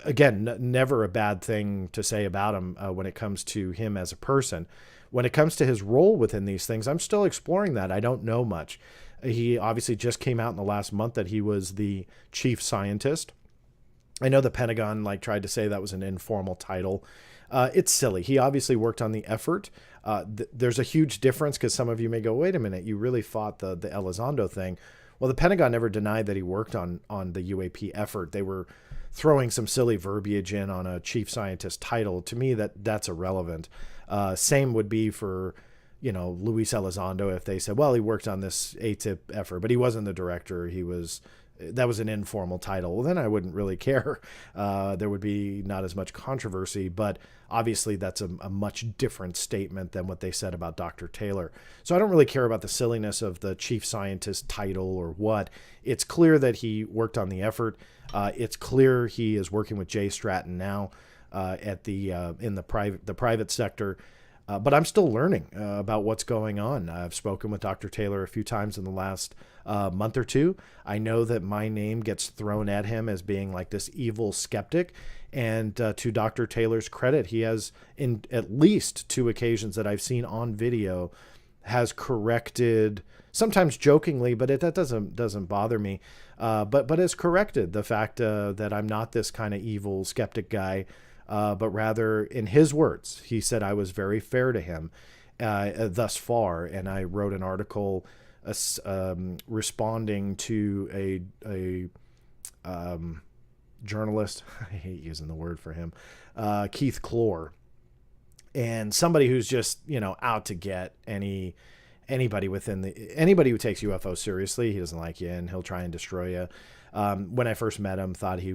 again, never a bad thing to say about him when it comes to him as a person. When it comes to his role within these things, I'm still exploring that. I don't know much. He obviously just came out in the last month that he was the chief scientist. I know the Pentagon tried to say that was an informal title. It's silly. He obviously worked on the effort. There's a huge difference, because some of you may go, wait a minute, you really fought the Elizondo thing. Well, the Pentagon never denied that he worked on the UAP effort. They were throwing some silly verbiage in on a chief scientist title. To me, that's irrelevant. Same would be for, Luis Elizondo, if they said, well, he worked on this ATIP effort, but he wasn't the director. That was an informal title. Well, then I wouldn't really care. There would be not as much controversy, but obviously that's a much different statement than what they said about Dr. Taylor. So I don't really care about the silliness of the chief scientist title or what. It's clear that he worked on the effort. It's clear he is working with Jay Stratton now in the private sector. But I'm still learning about what's going on. I've spoken with Dr. Taylor a few times in the last month or two. I know that my name gets thrown at him as being like this evil skeptic. And to Dr. Taylor's credit, he has, in at least 2 occasions that I've seen on video, has corrected, sometimes jokingly, but that doesn't bother me. But has corrected the fact that I'm not this kind of evil skeptic guy, but rather, in his words, he said I was very fair to him thus far. And I wrote an article responding to a journalist. I hate using the word for him, Keith Clore, and somebody who's just, out to get anybody anybody who takes UFO seriously. He doesn't like you, and he'll try and destroy you. When I first met him, thought he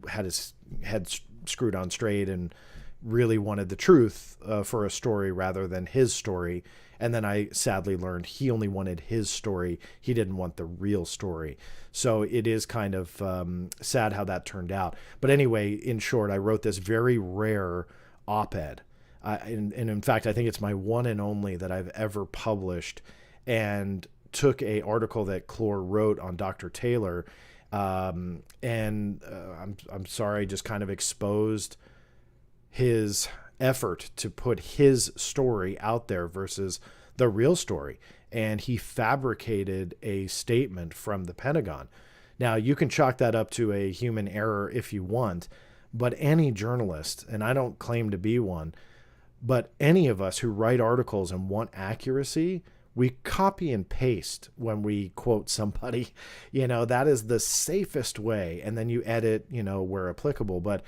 had his head screwed on straight and really wanted the truth for a story rather than his story. And then I sadly learned he only wanted his story. He didn't want the real story. So it is kind of sad how that turned out. But anyway, in short, I wrote this very rare op-ed. And in fact, I think it's my one and only that I've ever published, and took a article that Clore wrote on Dr. Taylor. I'm sorry, just kind of exposed his effort to put his story out there versus the real story. And he fabricated a statement from the Pentagon. Now, you can chalk that up to a human error if you want, but any journalist, and I don't claim to be one, but any of us who write articles and want accuracy, we copy and paste when we quote somebody. That is the safest way. And then you edit, where applicable, but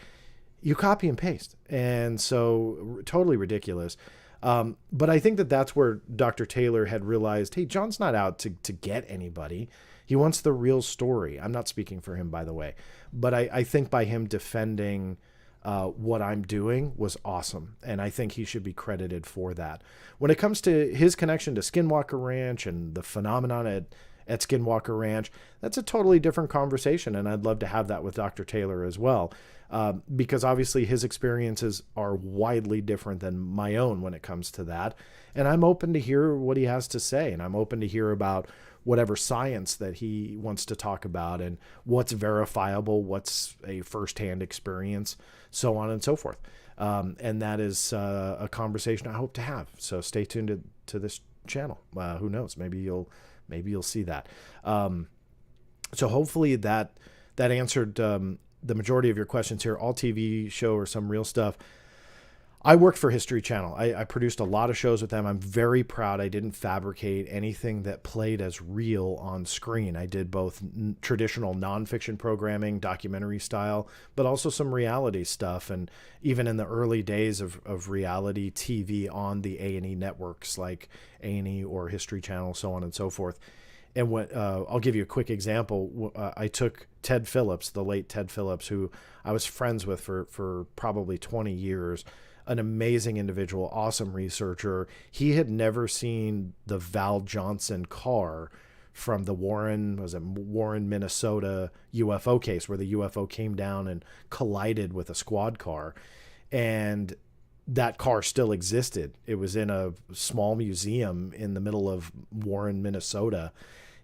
you copy and paste. And so totally ridiculous. But I think that's where Dr. Taylor had realized, hey, John's not out to get anybody. He wants the real story. I'm not speaking for him, by the way. But I think by him defending what I'm doing was awesome. And I think he should be credited for that. When it comes to his connection to Skinwalker Ranch and the phenomenon at Skinwalker Ranch, that's a totally different conversation. And I'd love to have that with Dr. Taylor as well. Because obviously his experiences are widely different than my own when it comes to that. And I'm open to hear what he has to say. And I'm open to hear about whatever science that he wants to talk about, and what's verifiable, what's a firsthand experience, so on and so forth. And that is a conversation I hope to have. So stay tuned to this channel. Who knows? Maybe you'll see that. So hopefully that answered the majority of your questions here. All TV show or some real stuff. I worked for History Channel. I produced a lot of shows with them. I'm very proud I didn't fabricate anything that played as real on screen. I did both traditional nonfiction programming, documentary style, but also some reality stuff. And even in the early days of reality TV on the A&E networks like A&E or History Channel, so on and so forth. And I'll give you a quick example. I took Ted Phillips, the late Ted Phillips, who I was friends with for probably 20 years, an amazing individual, awesome researcher. He had never seen the Val Johnson car from the Warren, Minnesota UFO case, where the UFO came down and collided with a squad car. And that car still existed. It was in a small museum in the middle of Warren, Minnesota.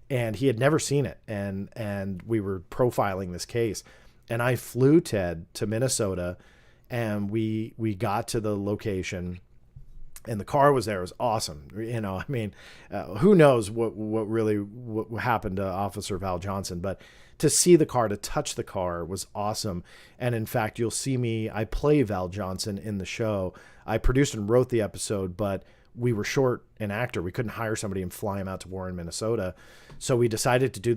And he had never seen it. And we were profiling this case. And I flew Ted to Minnesota, and we got to the location, and the car was there. It was awesome. Who knows what really happened to Officer Val Johnson, but to see the car, to touch the car was awesome. And in fact, you'll see I play Val Johnson in the show. I produced and wrote the episode, but we were short an actor. We couldn't hire somebody and fly him out to Warren, Minnesota. So we decided to do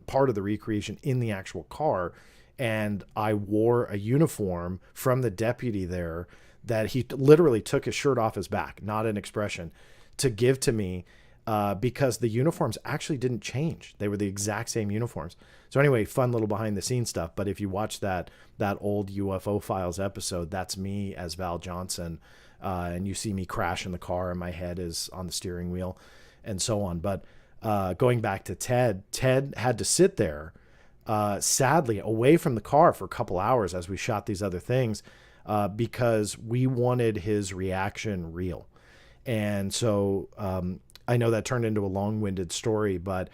part of the recreation in the actual car. And I wore a uniform from the deputy there that he literally took his shirt off his back, not an expression, to give to me because the uniforms actually didn't change. They were the exact same uniforms. So anyway, fun little behind the scenes stuff. But if you watch that old UFO Files episode, that's me as Val Johnson. And you see me crash in the car and my head is on the steering wheel and so on. But going back to Ted had to sit there, sadly, away from the car for a couple hours as we shot these other things, because we wanted his reaction real. And so I know that turned into a long-winded story, but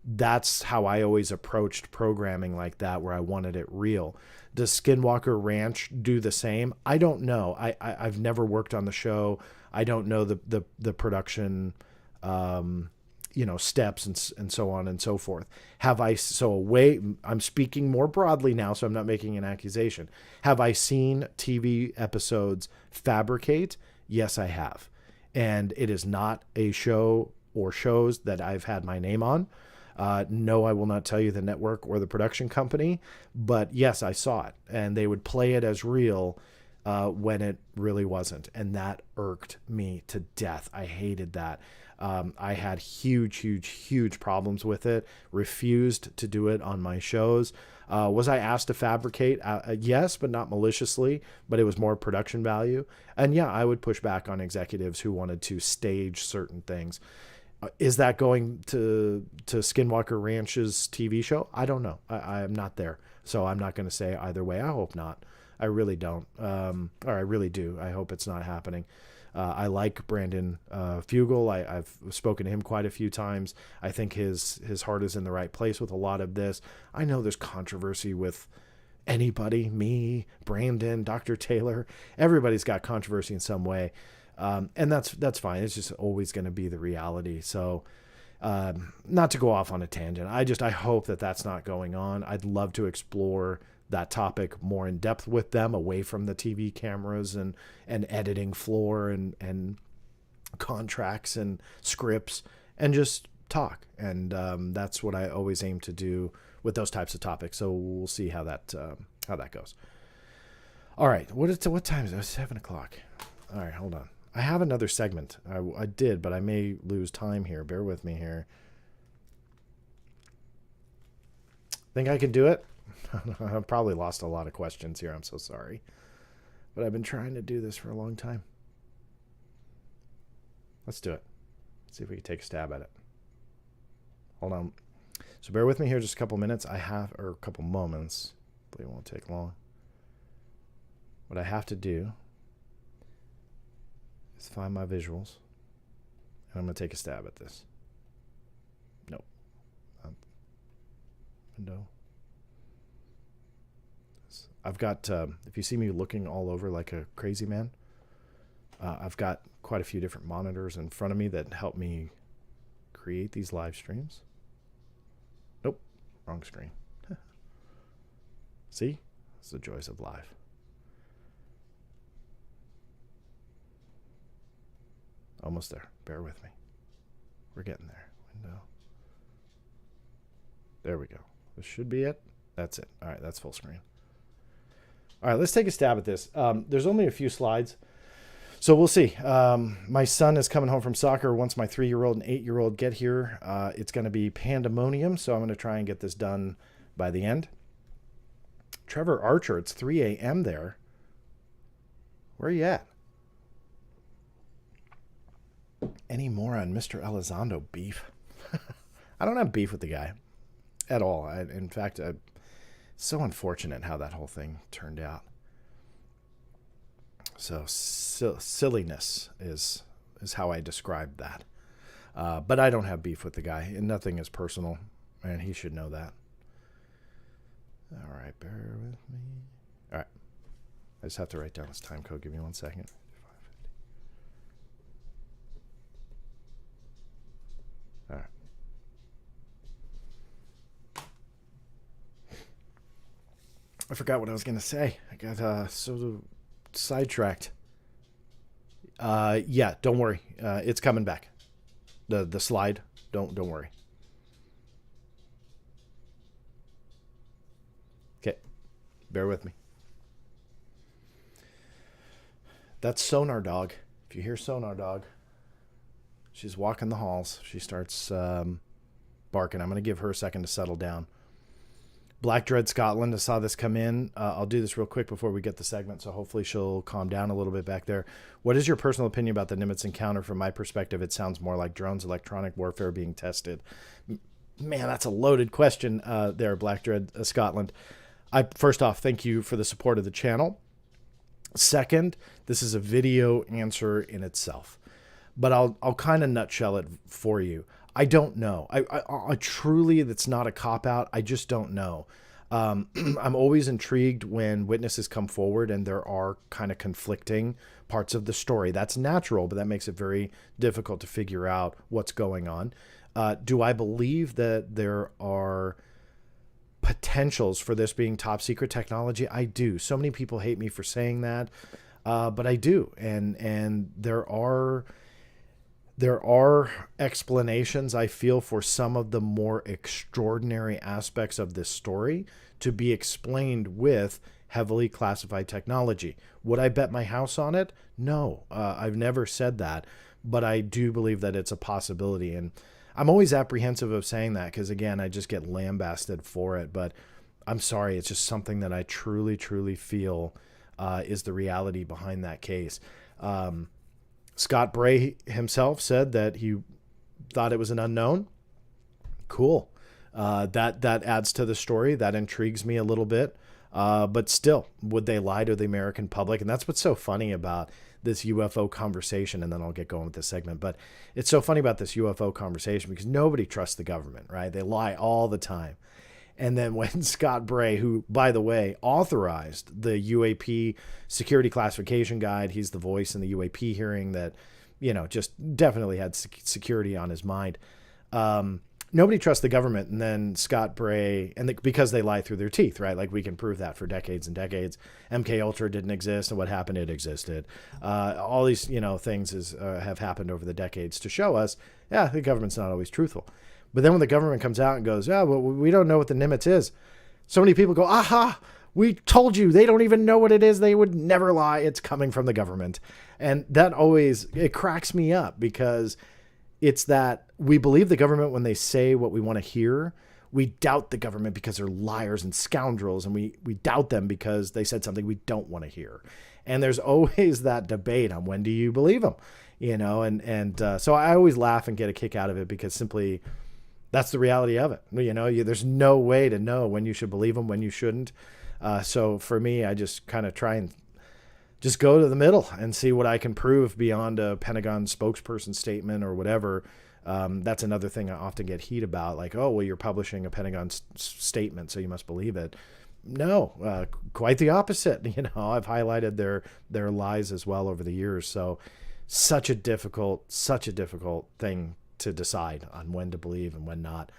That's how I always approached programming like that, where I wanted it real. Does Skinwalker Ranch do the same? I don't know. I've never worked on the show. I don't know the production, steps and so on and so forth. I'm speaking more broadly now, so I'm not making an accusation. Have I seen TV episodes fabricate? Yes, I have. And it is not a show or shows that I've had my name on. No, I will not tell you the network or the production company, but yes, I saw it, and they would play it as real when it really wasn't. And that irked me to death. I hated that. I had huge problems with it, refused to do it on my shows. Was I asked to fabricate? Yes, but not maliciously, but it was more production value. And yeah, I would push back on executives who wanted to stage certain things. Is that going to Skinwalker Ranch's TV show? I don't know. I am not there. So I'm not going to say either way. I hope not. I really don't. Or I really do. I hope it's not happening. I like Brandon Fugel. I've spoken to him quite a few times. I think his heart is in the right place with a lot of this. I know there's controversy with anybody, me, Brandon, Dr. Taylor. Everybody's got controversy in some way. And that's fine. It's just always going to be the reality. So, not to go off on a tangent. I hope that that's not going on. I'd love to explore that topic more in depth with them, away from the TV cameras and editing floor and contracts and scripts, and just talk. And, that's what I always aim to do with those types of topics. So we'll see how that goes. All right. What time is it? It's 7:00. All right, hold on. I have another segment. I did, but I may lose time here. Bear with me here. Think I can do it? I've probably lost a lot of questions here. I'm so sorry. But I've been trying to do this for a long time. Let's do it. Let's see if we can take a stab at it. Hold on. So bear with me here just a couple minutes. Or a couple moments. But it won't take long. What I have to do is find my visuals, and I'm going to take a stab at this. Nope. Window. I've got, if you see me looking all over like a crazy man, I've got quite a few different monitors in front of me that help me create these live streams. Nope. Wrong screen. See? It's the joys of live. Almost there. Bear with me. We're getting there. Window. There we go. This should be it. That's it. All right, that's full screen. All right, let's take a stab at this. There's only a few slides, so we'll see. My son is coming home from soccer. Once my 3-year-old and 8-year-old get here, it's going to be pandemonium, so I'm going to try and get this done by the end. Trevor Archer, it's 3 a.m. there. Where are you at? Any more on Mr. Elizondo beef? I don't have beef with the guy at all. In fact, it's so unfortunate how that whole thing turned out. So silliness is how I describe that. But I don't have beef with the guy, and nothing is personal, and he should know that. All right, bear with me. All right. I just have to write down his time code. Give me 1 second. All right. I forgot what I was going to say. I got so sidetracked. Yeah, don't worry. It's coming back. The slide. Don't worry. Okay. Bear with me. That's Sonar Dog. If you hear Sonar Dog, she's walking the halls. She starts barking. I'm going to give her a second to settle down. Black Dread Scotland, I saw this come in. I'll do this real quick before we get the segment, so hopefully she'll calm down a little bit back there. What is your personal opinion about the Nimitz encounter? From my perspective, it sounds more like drones, electronic warfare being tested. Man, that's a loaded question there, Black Dread Scotland. First off, thank you for the support of the channel. Second, this is a video answer in itself, but I'll kind of nutshell it for you. I don't know. I truly, that's not a cop out. I just don't know. I'm always intrigued when witnesses come forward and there are kind of conflicting parts of the story. That's natural, but that makes it very difficult to figure out what's going on. Do I believe that there are potentials for this being top secret technology? I do. So many people hate me for saying that, but I do. And there are explanations, I feel, for some of the more extraordinary aspects of this story to be explained with heavily classified technology. Would I bet my house on it? No, I've never said that, but I do believe that it's a possibility. And I'm always apprehensive of saying that because, again, I just get lambasted for it. But I'm sorry, it's just something that I truly, truly feel is the reality behind that case. Scott Bray himself said that he thought it was an unknown. Cool. That adds to the story. That intrigues me a little bit. But still, would they lie to the American public? And that's what's so funny about this UFO conversation. And then I'll get going with this segment. But it's so funny about this UFO conversation because nobody trusts the government, right? They lie all the time. And then when Scott Bray, who, by the way, authorized the UAP security classification guide, he's the voice in the UAP hearing that, just definitely had security on his mind. Nobody trusts the government. And then Scott Bray, because they lie through their teeth, right? Like we can prove that for decades and decades. MK Ultra didn't exist, and what happened? It existed. All these, things have happened over the decades to show us, the government's not always truthful. But then when the government comes out and goes, well, we don't know what the Nimitz is. So many people go, aha, we told you. They don't even know what it is. They would never lie. It's coming from the government. And that it cracks me up because it's that we believe the government when they say what we want to hear. We doubt the government because they're liars and scoundrels. And we doubt them because they said something we don't want to hear. And there's always that debate on when do you believe them, so I always laugh and get a kick out of it because simply that's the reality of it. There's no way to know when you should believe them, when you shouldn't. So for me, I just kind of try and just go to the middle and see what I can prove beyond a Pentagon spokesperson statement or whatever. That's another thing I often get heat about. Like, oh, well, you're publishing a Pentagon statement, so you must believe it. No, quite the opposite. I've highlighted their lies as well over the years. So such a difficult thing to decide on when to believe and when not.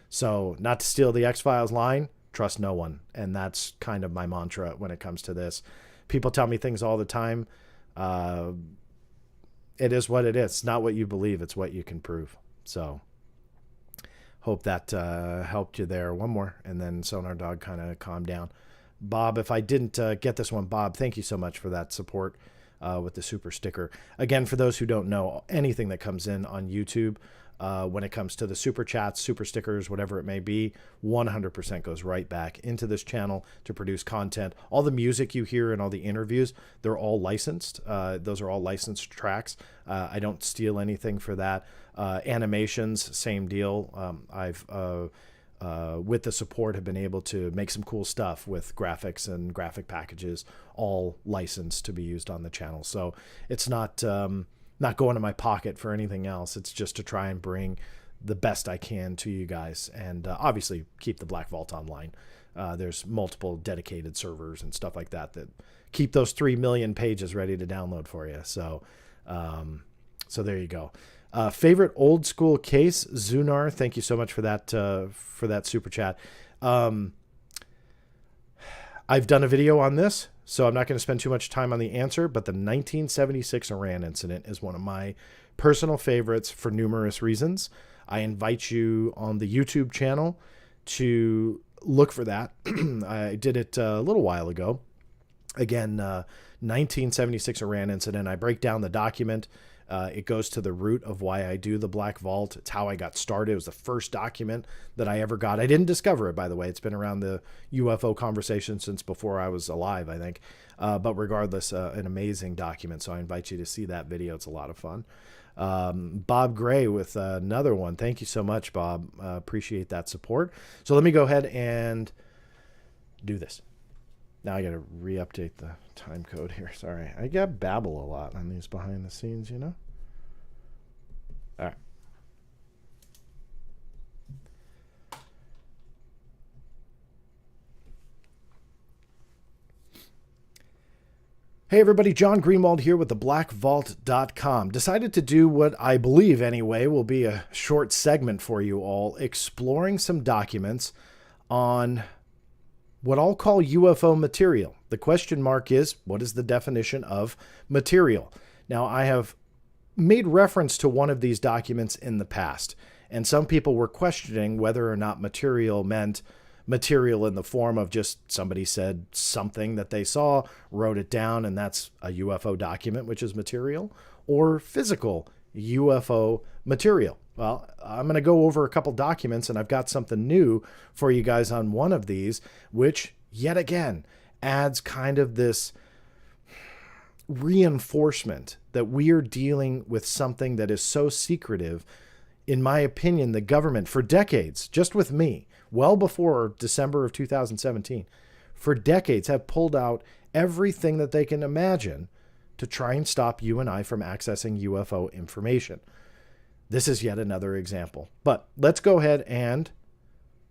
So not to steal the X-Files line, trust no one. And that's kind of my mantra when it comes to this. People tell me things all the time. It is what it is. It's not what you believe. It's what you can prove. So hope that helped you there. One more, and then Sonar Dog kind of calmed down. Bob, if I didn't get this one, Bob, thank you so much for that support with the super sticker. Again, for those who don't know, anything that comes in on YouTube, when it comes to the super chats, super stickers, whatever it may be, 100% goes right back into this channel to produce content. All the music you hear and all the interviews, they're all licensed. Those are all licensed tracks. I don't steal anything for that. Animations, same deal. I've with the support have been able to make some cool stuff with graphics and graphic packages, all licensed to be used on the channel. So it's not going in my pocket for anything else. It's just to try and bring the best I can to you guys, and obviously keep the Black Vault online. There's multiple dedicated servers and stuff like that keep those 3 million pages ready to download for you. So there you go. Favorite old school case, Zunar. Thank you so much for that super chat. I've done a video on this, so I'm not going to spend too much time on the answer, but the 1976 Iran incident is one of my personal favorites for numerous reasons. I invite you on the YouTube channel to look for that. I did it a little while ago. Again, 1976 Iran incident. I break down the document. It goes to the root of why I do the Black Vault. It's how I got started. It was the first document that I ever got. I didn't discover it, by the way. It's been around the UFO conversation since before I was alive, I think. But regardless, an amazing document. So I invite you to see that video. It's a lot of fun. Bob Gray with another one. Thank you so much, Bob. Appreciate that support. So let me go ahead and do this. Now I got to re-update the time code here. Sorry. I got babble a lot on these behind the scenes, you know? All right. Hey everybody, John Greenwald here with theblackvault.com. Decided to do what I believe anyway will be a short segment for you all, exploring some documents on what I'll call UFO material. The question mark is, what is the definition of material? Now, I have made reference to one of these documents in the past, and some people were questioning whether or not material meant material in the form of just somebody said something that they saw, wrote it down, and that's a UFO document, which is material, or physical UFO material. Well, I'm going to go over a couple documents, and I've got something new for you guys on one of these, which yet again adds kind of this reinforcement that we are dealing with something that is so secretive. In my opinion, the government for decades, just with me, well before December of 2017, for decades have pulled out everything that they can imagine to try and stop you and I from accessing UFO information. This is yet another example. But let's go ahead and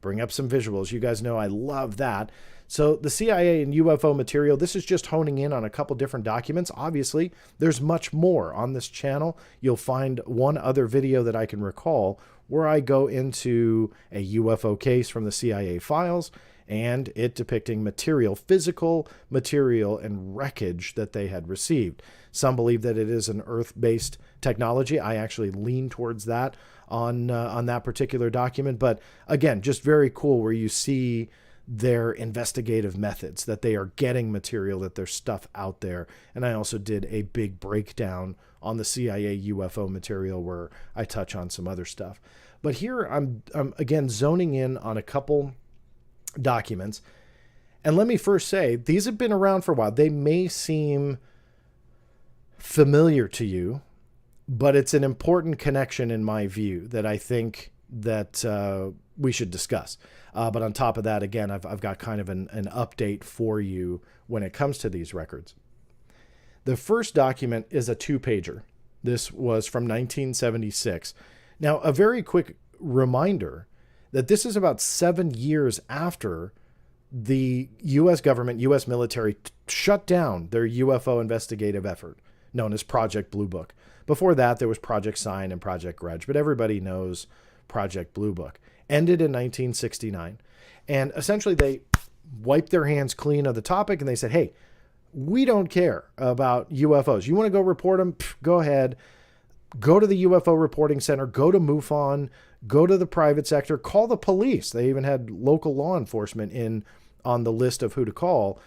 bring up some visuals. You guys know I love that. So the CIA and UFO material, this is just honing in on a couple different documents. Obviously, there's much more on this channel. You'll find one other video that I can recall where I go into a UFO case from the CIA files and it depicting material, physical material and wreckage that they had received. Some believe that it is an Earth-based technology. I actually lean towards that on that particular document. But again, just very cool where you see their investigative methods, that they are getting material, that there's stuff out there. And I also did a big breakdown on the CIA UFO material where I touch on some other stuff. But here I'm again zoning in on a couple documents. And let me first say, these have been around for a while. They may seem familiar to you, but it's an important connection in my view that I think that we should discuss. But on top of that, again, I've got kind of an update for you when it comes to these records. The first document is a 2-pager. This was from 1976. Now, a very quick reminder that this is about 7 years after the U.S. government, U.S. military shut down their UFO investigative effort, known as Project Blue Book. Before that, there was Project Sign and Project Grudge, but everybody knows Project Blue Book. Ended in 1969. And essentially, they wiped their hands clean of the topic, and they said, hey, we don't care about UFOs. You want to go report them? Pff, go ahead. Go to the UFO reporting center. Go to MUFON. Go to the private sector. Call the police. They even had local law enforcement in on the list of who to call.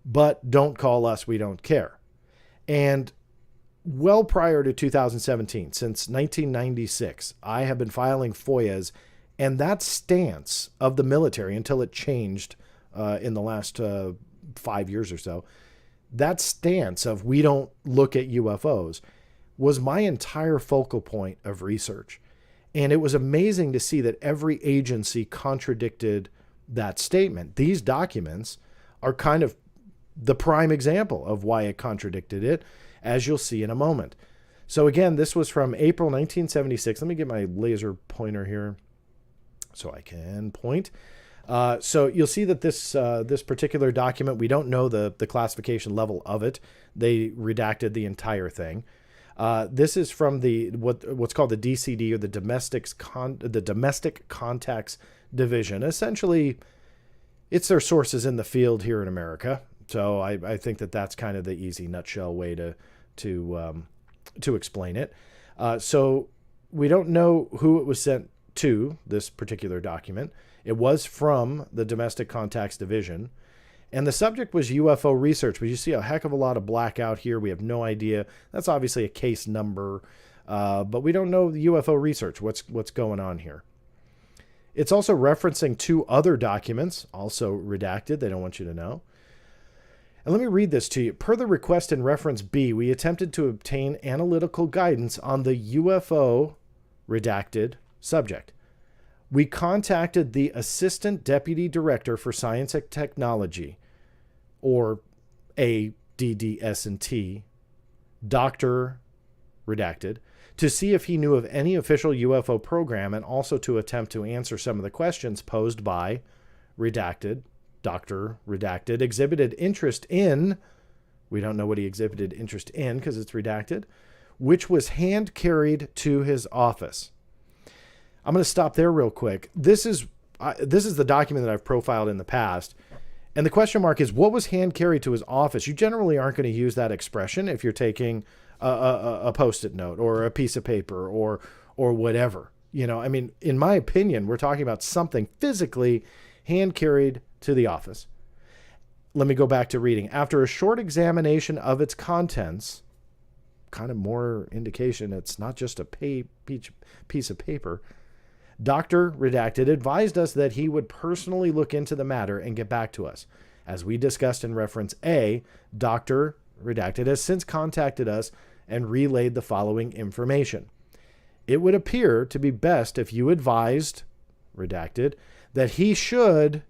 But don't call us. We don't care. And well prior to 2017, since 1996, I have been filing FOIAs, and that stance of the military, until it changed in the last 5 years or so, that stance of we don't look at UFOs was my entire focal point of research. And it was amazing to see that every agency contradicted that statement. These documents are kind of the prime example of why it contradicted it, as you'll see in a moment. So again, this was from April 1976. Let me get my laser pointer here so I can point. So you'll see that this particular document, we don't know the classification level of it. They redacted the entire thing. This is from what's called the DCD, or the Domestic Contacts Division. Essentially, it's their sources in the field here in America. So I think that that's kind of the easy nutshell way to explain it. So we don't know who it was sent to, this particular document. It was from the Domestic Contacts Division. And the subject was UFO research, but you see a heck of a lot of blackout here. We have no idea. That's obviously a case number, but we don't know the UFO research, what's going on here. It's also referencing 2 other documents, also redacted. They don't want you to know. And let me read this to you. Per the request in reference B, we attempted to obtain analytical guidance on the UFO redacted subject. We contacted the Assistant Deputy Director for Science and Technology, or ADDS&T, Dr. Redacted, to see if he knew of any official UFO program, and also to attempt to answer some of the questions posed by Redacted. Dr. Redacted exhibited interest in We don't know what he exhibited interest in because it's redacted, which was hand carried to his office. I'm going to stop there real quick. This is the document that I've profiled in the past. And the question mark is, what was hand carried to his office? You generally aren't going to use that expression if you're taking a Post-it note or a piece of paper or whatever. You know, I mean, in my opinion, we're talking about something physically hand carried to the office. Let me go back to reading. After a short examination of its contents, kind of more indication it's not just a piece of paper, Dr. Redacted advised us that he would personally look into the matter and get back to us. As we discussed in reference A, Dr. Redacted has since contacted us and relayed the following information. It would appear to be best if you advised, Redacted, that he should,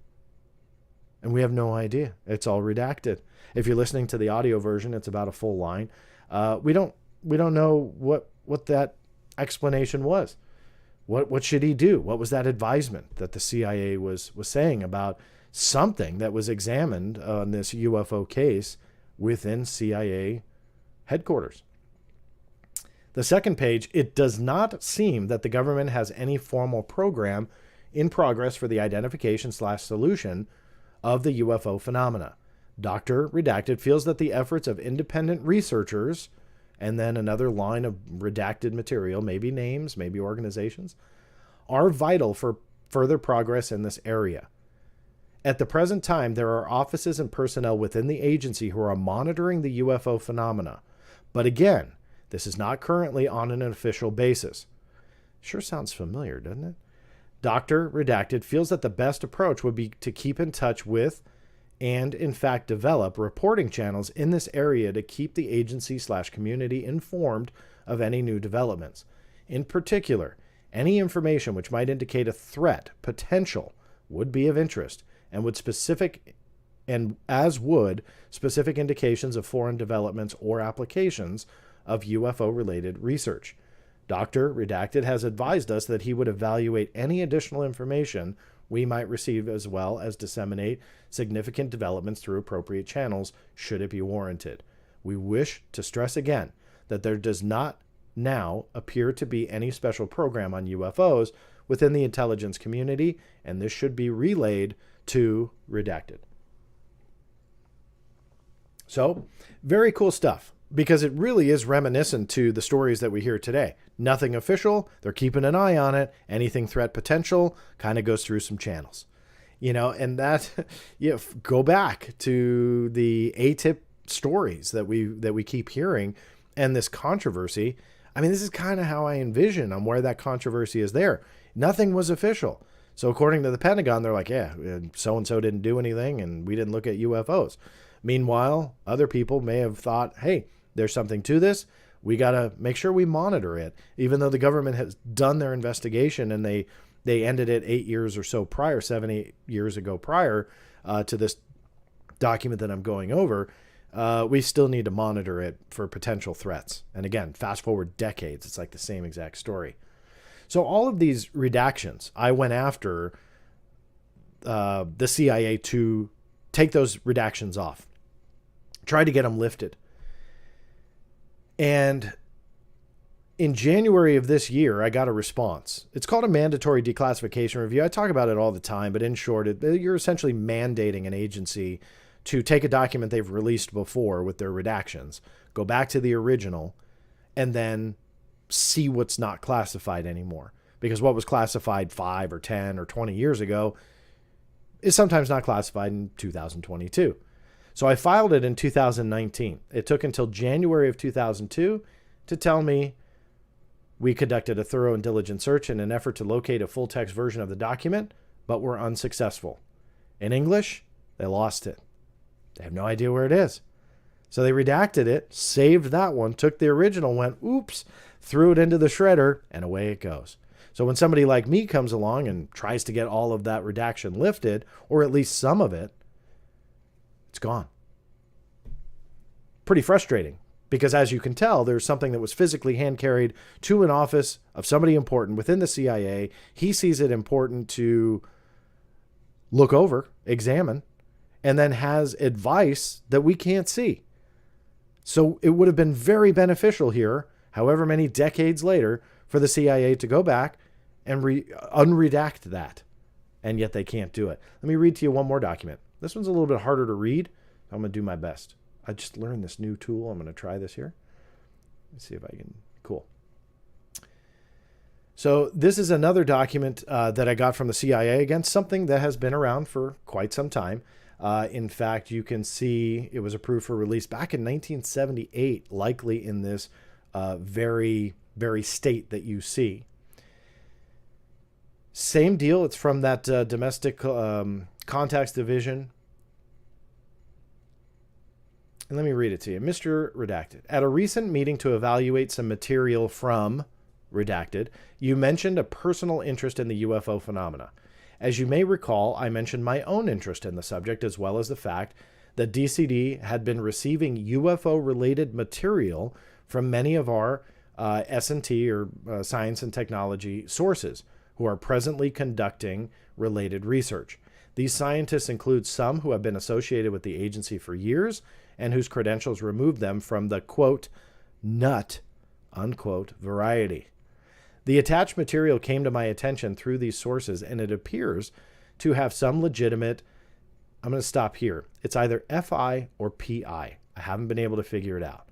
and we have no idea. It's all redacted. If you're listening to the audio version, it's about a full line. We don't know what that explanation was. What should he do? What was that advisement that the CIA was saying about something that was examined on this UFO case within CIA headquarters? The second page, it does not seem that the government has any formal program in progress for the identification/solution of the UFO phenomena. Dr. Redacted feels that the efforts of independent researchers, and then another line of redacted material, maybe names, maybe organizations, are vital for further progress in this area. At the present time, there are offices and personnel within the agency who are monitoring the UFO phenomena. But again, this is not currently on an official basis. Sure sounds familiar, doesn't it? Dr. Redacted feels that the best approach would be to keep in touch with and, in fact, develop reporting channels in this area to keep the agency/community informed of any new developments. In particular, any information which might indicate a threat potential would be of interest and would specific indications of foreign developments or applications of UFO-related research. Dr. Redacted has advised us that he would evaluate any additional information we might receive as well as disseminate significant developments through appropriate channels should it be warranted. We wish to stress again that there does not now appear to be any special program on UFOs within the intelligence community, and this should be relayed to Redacted. So, very cool stuff, because it really is reminiscent to the stories that we hear today. Nothing official, they're keeping an eye on it. Anything threat potential kind of goes through some channels. You know, and that, go back to the ATIP stories that we keep hearing and this controversy. I mean, this is kind of how I envision on where that controversy is there. Nothing was official. So according to the Pentagon, they're like, yeah, so-and-so didn't do anything and we didn't look at UFOs. Meanwhile, other people may have thought, hey, there's something to this. We got to make sure we monitor it, even though the government has done their investigation and they ended it 8 years or so prior, 7-8 years ago prior to this document that I'm going over. We still need to monitor it for potential threats. And again, fast forward decades, it's like the same exact story. So all of these redactions, I went after the CIA to take those redactions off, try to get them lifted. And in January of this year, I got a response. It's called a mandatory declassification review. I talk about it all the time, but in short, you're essentially mandating an agency to take a document they've released before with their redactions, go back to the original, and then see what's not classified anymore. Because what was classified 5 or 10 or 20 years ago is sometimes not classified in 2022. So I filed it in 2019. It took until January of 2002 to tell me we conducted a thorough and diligent search in an effort to locate a full text version of the document, but were unsuccessful. In English, they lost it. They have no idea where it is. So they redacted it, saved that one, took the original, went, oops, threw it into the shredder, and away it goes. So when somebody like me comes along and tries to get all of that redaction lifted, or at least some of it, it's gone. Pretty frustrating, because as you can tell, there's something that was physically hand-carried to an office of somebody important within the CIA. He sees it important to look over, examine, and then has advice that we can't see. So it would have been very beneficial here, however many decades later, for the CIA to go back and unredact that. And yet they can't do it. Let me read to you one more document. This one's a little bit harder to read. I'm going to do my best. I just learned this new tool. I'm going to try this here. Let's see if I can. Cool. So this is another document that I got from the CIA, again, something that has been around for quite some time. In fact, you can see it was approved for release back in 1978, likely in this very, very state that you see. Same deal. It's from that domestic contacts division. And let me read it to you. Mr. Redacted, at a recent meeting to evaluate some material from Redacted, you mentioned a personal interest in the UFO phenomena. As you may recall, I mentioned my own interest in the subject, as well as the fact that DCD had been receiving UFO-related material from many of our S&T, or science and technology sources, who are presently conducting related research. These scientists include some who have been associated with the agency for years and whose credentials removed them from the, quote, nut, unquote, variety. The attached material came to my attention through these sources, and it appears to have some legitimate, I'm going to stop here. It's either FI or PI. I haven't been able to figure it out.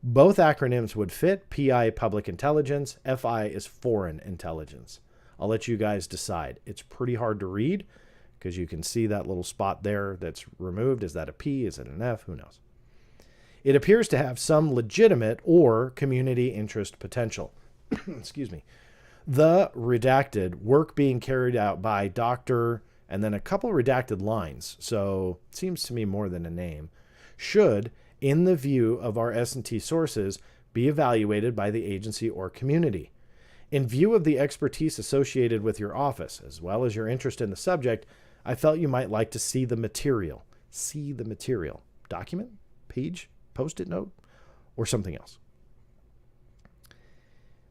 Both acronyms would fit. PI, public intelligence. FI is foreign intelligence. I'll let you guys decide. It's pretty hard to read because you can see that little spot there that's removed. Is that a P? Is it an F? Who knows? It appears to have some legitimate or community interest potential. Excuse me. The redacted work being carried out by Dr. and then a couple redacted lines, so it seems to me more than a name, should, in the view of our S&T sources, be evaluated by the agency or community. In view of the expertise associated with your office, as well as your interest in the subject, I felt you might like to see the material. See the material. Document? Page? Post-it note? Or something else.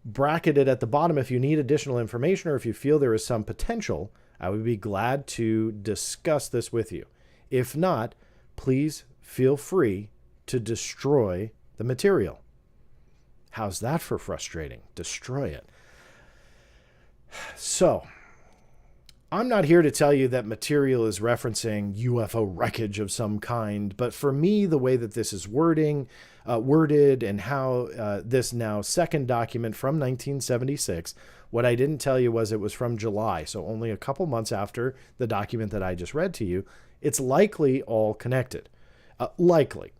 Bracketed at the bottom, if you need additional information or if you feel there is some potential, I would be glad to discuss this with you. If not, please feel free to destroy the material. How's that for frustrating? Destroy it. So, I'm not here to tell you that material is referencing UFO wreckage of some kind, but for me, the way that this is worded and how this now second document from 1976, what I didn't tell you was it was from July, so only a couple months after the document that I just read to you. It's likely all connected. Likely.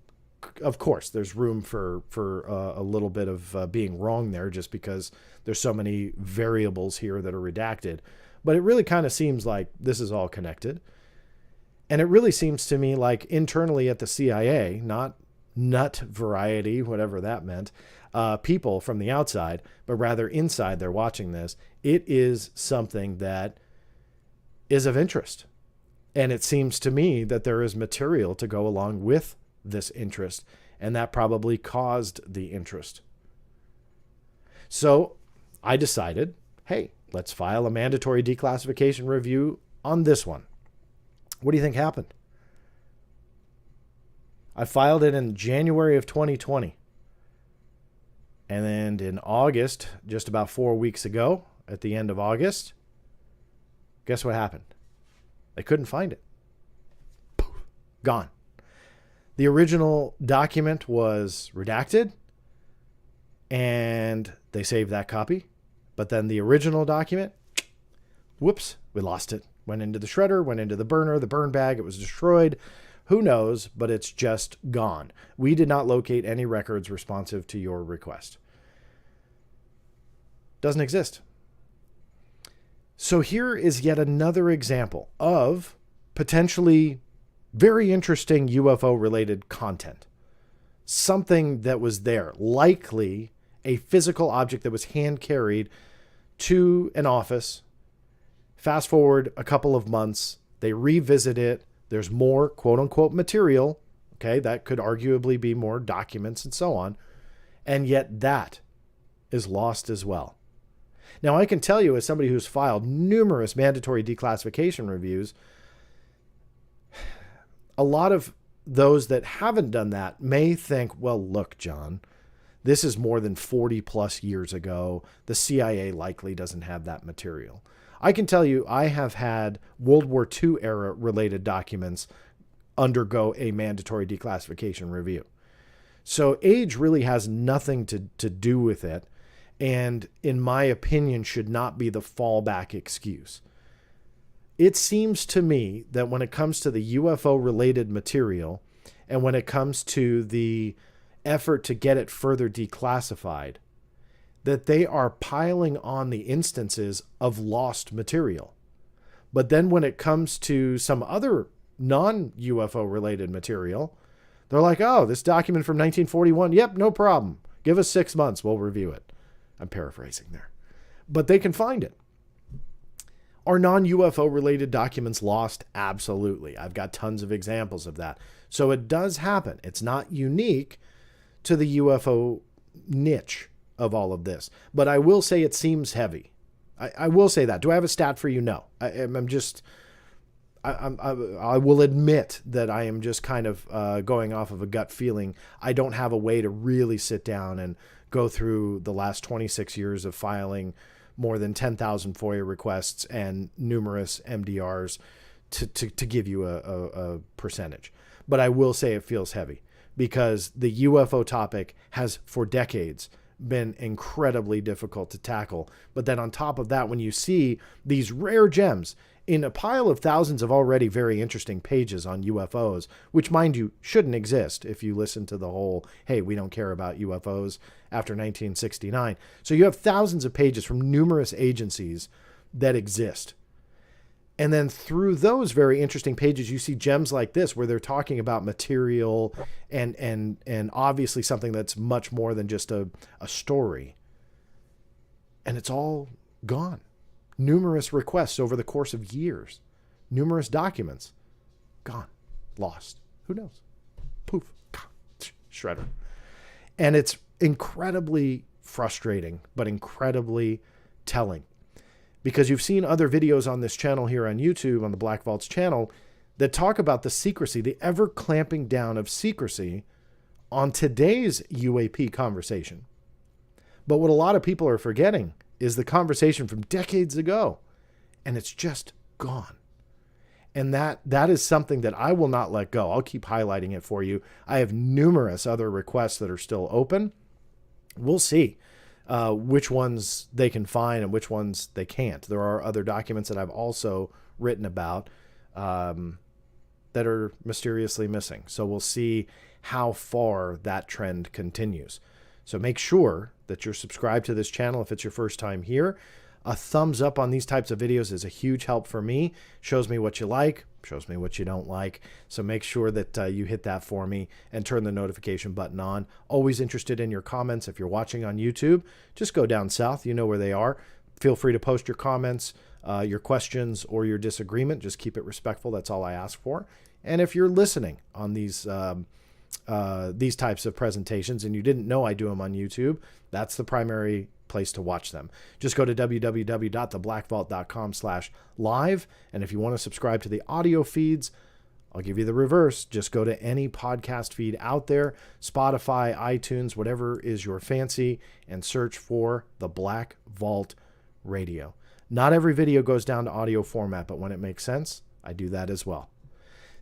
Of course, there's room for a little bit of being wrong there just because there's so many variables here that are redacted. But it really kind of seems like this is all connected. And it really seems to me like internally at the CIA, not nut variety, whatever that meant, people from the outside, but rather inside they're watching this, it is something that is of interest. And it seems to me that there is material to go along with this interest, and that probably caused the interest. So I decided, hey, let's file a mandatory declassification review on this one. What do you think happened? I filed it in January of 2020. And then in August, just about 4 weeks ago, at the end of August, guess what happened? They couldn't find it. Poof, gone. The original document was redacted, and they saved that copy. But then the original document, whoops, we lost it. Went into the shredder, went into the burner, the burn bag, it was destroyed. Who knows, but it's just gone. We did not locate any records responsive to your request. Doesn't exist. So here is yet another example of potentially very interesting UFO-related content. Something that was there, likely a physical object that was hand-carried to an office. Fast forward a couple of months, they revisit it. There's more quote-unquote material. Okay, that could arguably be more documents and so on. And yet that is lost as well. Now, I can tell you as somebody who's filed numerous mandatory declassification reviews, a lot of those that haven't done that may think, well, look, John, this is more than 40 plus years ago. The CIA likely doesn't have that material. I can tell you, I have had World War II era related documents undergo a mandatory declassification review. So age really has nothing to do with it. And in my opinion, should not be the fallback excuse. It seems to me that when it comes to the UFO related material and when it comes to the effort to get it further declassified, that they are piling on the instances of lost material. But then when it comes to some other non-UFO related material, they're like, oh, this document from 1941, yep, no problem. Give us 6 months, we'll review it. I'm paraphrasing there. But they can find it. Are non-UFO related documents lost? Absolutely. I've got tons of examples of that. So it does happen. It's not unique to the UFO niche of all of this. But I will say it seems heavy. I will say that. Do I have a stat for you? No. I will admit that I am just kind of going off of a gut feeling. I don't have a way to really sit down and go through the last 26 years of filing more than 10,000 FOIA requests and numerous MDRs to give you a percentage. But I will say it feels heavy because the UFO topic has for decades been incredibly difficult to tackle. But then on top of that, when you see these rare gems in a pile of thousands of already very interesting pages on UFOs, which, mind you, shouldn't exist if you listen to the whole, hey, we don't care about UFOs after 1969. So you have thousands of pages from numerous agencies that exist. And then through those very interesting pages, you see gems like this where they're talking about material and obviously something that's much more than just a story. And it's all gone. Numerous requests over the course of years. Numerous documents. Gone. Lost. Who knows? Poof. Shredder. And it's incredibly frustrating, but incredibly telling. Because you've seen other videos on this channel here on YouTube, on the Black Vault's channel, that talk about the secrecy, the ever clamping down of secrecy on today's UAP conversation. But what a lot of people are forgetting is the conversation from decades ago, and it's just gone. And that is something that I will not let go. I'll keep highlighting it for you. I have numerous other requests that are still open. We'll see which ones they can find and which ones they can't. There are other documents that I've also written about that are mysteriously missing. So we'll see how far that trend continues. So make sure that you're subscribed to this channel if it's your first time here. A thumbs up on these types of videos is a huge help for me. Shows me what you like, shows me what you don't like. So make sure that you hit that for me and turn the notification button on. Always interested in your comments. If you're watching on YouTube, just go down south. You know where they are. Feel free to post your comments, your questions, or your disagreement. Just keep it respectful. That's all I ask for. And if you're listening on these types of presentations and you didn't know I do them on YouTube, that's the primary place to watch them. Just go to www.theblackvault.com/live. And if you want to subscribe to the audio feeds, I'll give you the reverse. Just go to any podcast feed out there, Spotify, iTunes, whatever is your fancy, and search for the Black Vault Radio. Not every video goes down to audio format, but when it makes sense, I do that as well.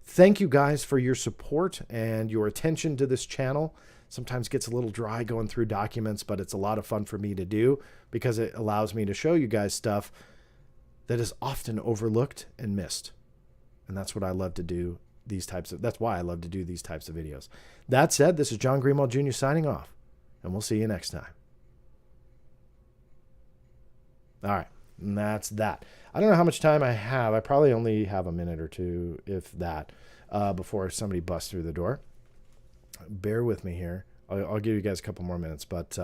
Thank you guys for your support and your attention to this channel. Sometimes gets a little dry going through documents, but it's a lot of fun for me to do because it allows me to show you guys stuff that is often overlooked and missed. And that's what I love to do that's why I love to do these types of videos. That said, this is John Greenwald Jr. signing off, and we'll see you next time. All right. And that's that. I don't know how much time I have. I probably only have a minute or two, if that, before somebody busts through the door. Bear with me here. I'll give you guys a couple more minutes, but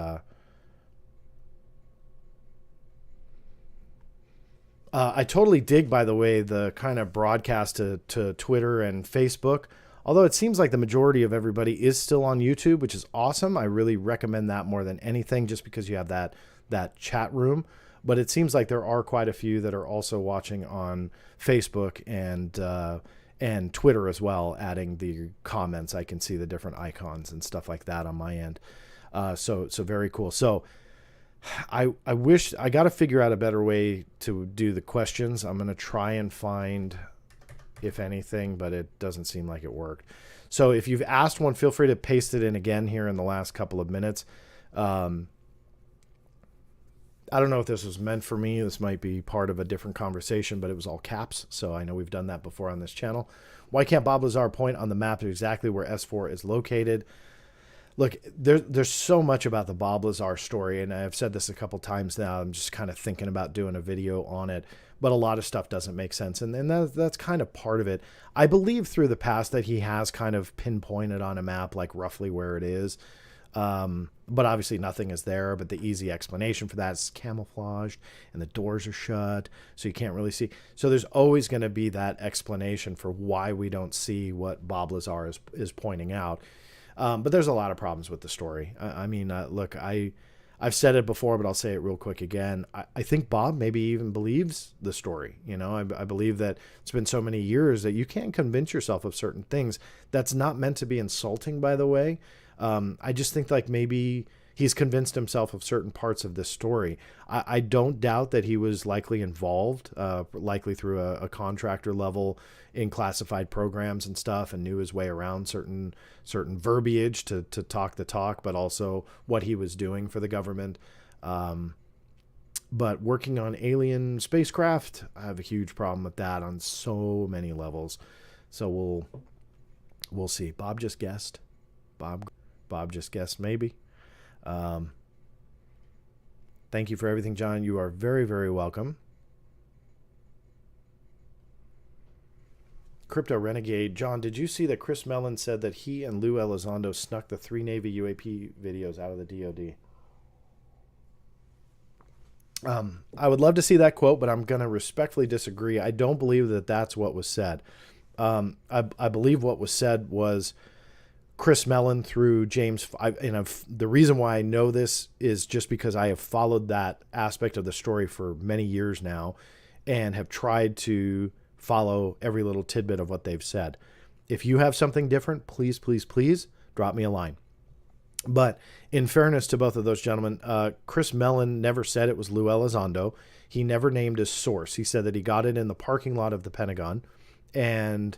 I totally dig, by the way, the kind of broadcast to Twitter and Facebook. Although it seems like the majority of everybody is still on YouTube, which is awesome. I really recommend that more than anything, just because you have that chat room. But it seems like there are quite a few that are also watching on Facebook and and Twitter as well, adding the comments. I can see the different icons and stuff like that on my end. So very cool. So I wish I got to figure out a better way to do the questions. I'm going to try and find, if anything, but it doesn't seem like it worked. So if you've asked one, feel free to paste it in again here in the last couple of minutes. I don't know if this was meant for me. This might be part of a different conversation, but it was all caps. So I know we've done that before on this channel. Why can't Bob Lazar point on the map to exactly where S4 is located? Look, there's so much about the Bob Lazar story, and I've said this a couple times now. I'm just kind of thinking about doing a video on it, but a lot of stuff doesn't make sense, and that's kind of part of it. I believe through the past that he has kind of pinpointed on a map like roughly where it is, but obviously nothing is there. But the easy explanation for that is camouflaged, and the doors are shut, so you can't really see. So there's always going to be that explanation for why we don't see what Bob Lazar is pointing out. But there's a lot of problems with the story. I mean, look, I've said it before, but I'll say it real quick again. I think Bob maybe even believes the story. You know, I believe that it's been so many years that you can't convince yourself of certain things. That's not meant to be insulting, by the way. I just think like maybe he's convinced himself of certain parts of this story. I don't doubt that he was likely involved, likely through a contractor level in classified programs and stuff, and knew his way around certain verbiage to talk the talk, but also what he was doing for the government. But working on alien spacecraft, I have a huge problem with that on so many levels. So we'll see. Bob just guessed. Bob just guessed maybe. Thank you for everything, John. You are very, very welcome. Crypto Renegade. John, did you see that Chris Mellon said that he and Lou Elizondo snuck the 3 Navy UAP videos out of the DoD? I would love to see that quote, but I'm going to respectfully disagree. I don't believe that that's what was said. I believe what was said was Chris Mellon through James. The reason why I know this is just because I have followed that aspect of the story for many years now and have tried to follow every little tidbit of what they've said. If you have something different, please, please, please drop me a line. But in fairness to both of those gentlemen, Chris Mellon never said it was Lou Elizondo. He never named his source. He said that he got it in the parking lot of the Pentagon, and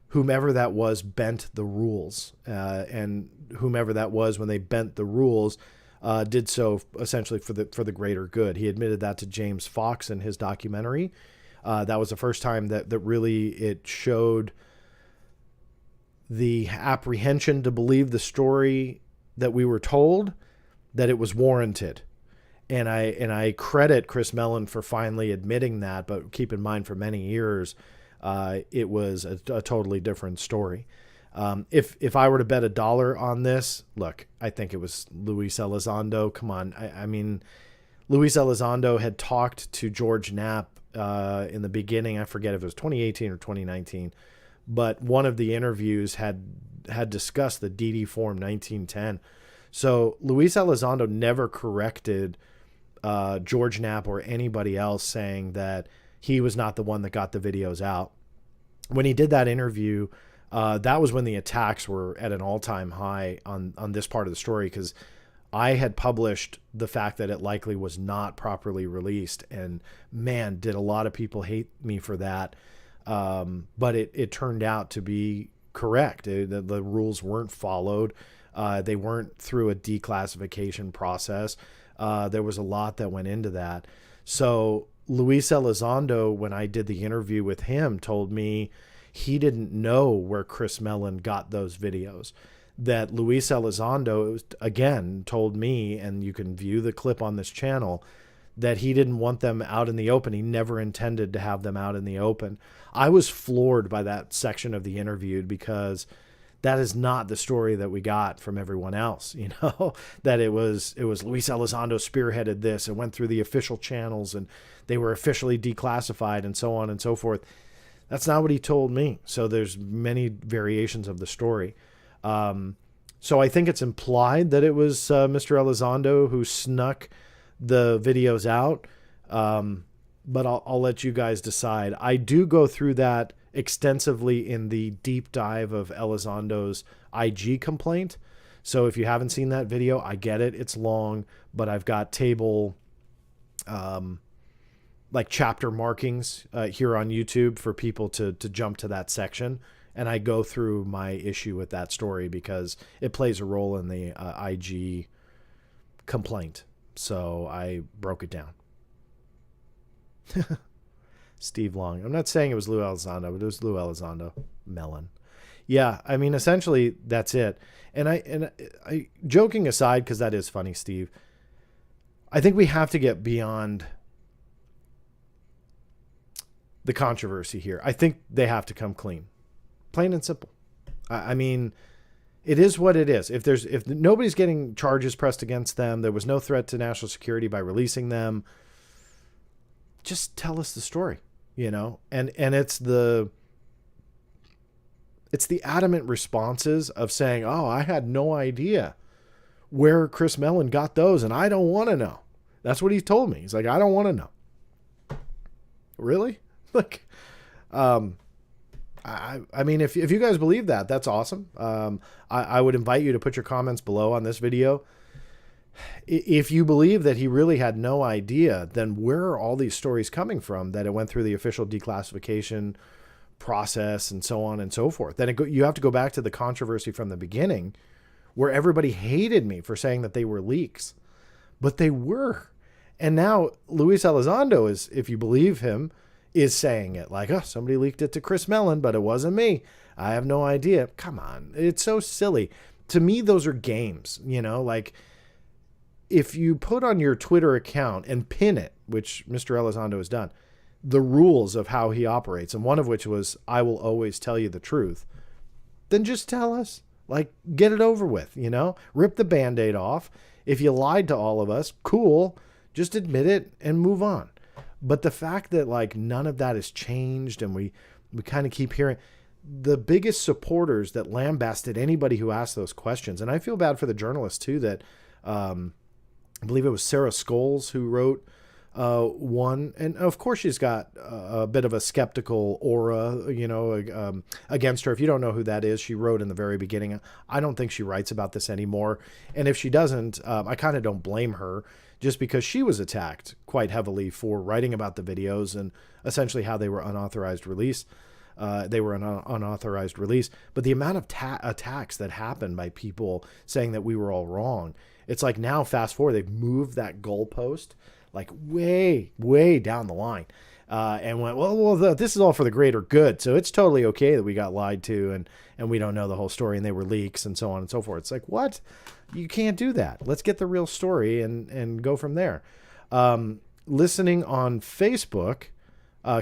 whomever that was bent the rules. And whomever that was, when they bent the rules, did so essentially for the greater good. He admitted that to James Fox in his documentary. That was the first time that really it showed the apprehension to believe the story that we were told, that it was warranted. And I credit Chris Mellon for finally admitting that, but keep in mind for many years, it was a totally different story. If I were to bet $1 on this, look, I think it was Luis Elizondo. Come on. I mean, Luis Elizondo had talked to George Knapp in the beginning. I forget if it was 2018 or 2019, but one of the interviews had discussed the DD Form 1910. So Luis Elizondo never corrected George Knapp or anybody else saying that he was not the one that got the videos out. When he did that interview, that was when the attacks were at an all-time high on this part of the story, because I had published the fact that it likely was not properly released, and man, did a lot of people hate me for that. But it turned out to be correct. The rules weren't followed. They weren't through a declassification process. There was a lot that went into that. So Luis Elizondo, when I did the interview with him, told me he didn't know where Chris Mellon got those videos. That Luis Elizondo, again, told me, and you can view the clip on this channel, that he didn't want them out in the open. He never intended to have them out in the open. I was floored by that section of the interview, because that is not the story that we got from everyone else, you know, that it was Luis Elizondo spearheaded this and went through the official channels and they were officially declassified and so on and so forth. That's not what he told me. So there's many variations of the story. So I think it's implied that it was Mr. Elizondo who snuck the videos out. But I'll let you guys decide. I do go through that extensively in the deep dive of Elizondo's IG complaint. So if you haven't seen that video, I get it. It's long, but I've got table, like chapter markings here on YouTube for people to jump to that section. And I go through my issue with that story because it plays a role in the IG complaint. So I broke it down. Steve Long. I'm not saying it was Lou Elizondo, but it was Lou Elizondo. Melon. Yeah, I mean, essentially that's it. And I joking aside, because that is funny, Steve, I think we have to get beyond the controversy here. I think they have to come clean. Plain and simple. I mean, it is what it is. If nobody's getting charges pressed against them, there was no threat to national security by releasing them, just tell us the story, you know? And it's the adamant responses of saying, "Oh, I had no idea where Chris Mellon got those, and I don't want to know." That's what he told me. He's like, "I don't want to know." Really? Like, I mean, if you guys believe that, that's awesome. I would invite you to put your comments below on this video. If you believe that he really had no idea, then where are all these stories coming from that it went through the official declassification process and so on and so forth? Then you have to go back to the controversy from the beginning where everybody hated me for saying that they were leaks, but they were. And now Luis Elizondo is, if you believe him, is saying it like, "Oh, somebody leaked it to Chris Mellon, but it wasn't me. I have no idea." Come on. It's so silly. To me, those are games, you know, like if you put on your Twitter account and pin it, which Mr. Elizondo has done, the rules of how he operates, and one of which was, "I will always tell you the truth," then just tell us. Like, get it over with, you know? Rip the Band-Aid off. If you lied to all of us, cool. Just admit it and move on. But the fact that like none of that has changed, and we kind of keep hearing the biggest supporters that lambasted anybody who asked those questions. And I feel bad for the journalist too, that I believe it was Sarah Scholes who wrote one. And of course she's got a bit of a skeptical aura, you know, against her. If you don't know who that is, she wrote in the very beginning. I don't think she writes about this anymore. And if she doesn't, I kind of don't blame her, just because she was attacked quite heavily for writing about the videos and essentially how they were unauthorized release. They were an unauthorized release. But the amount of attacks that happened by people saying that we were all wrong, it's like now fast forward, they've moved that goalpost like way, way down the line. And went, well, this is all for the greater good. So it's totally okay that we got lied to and we don't know the whole story and they were leaks and so on and so forth. It's like, what? You can't do that. Let's get the real story and go from there. Listening on Facebook,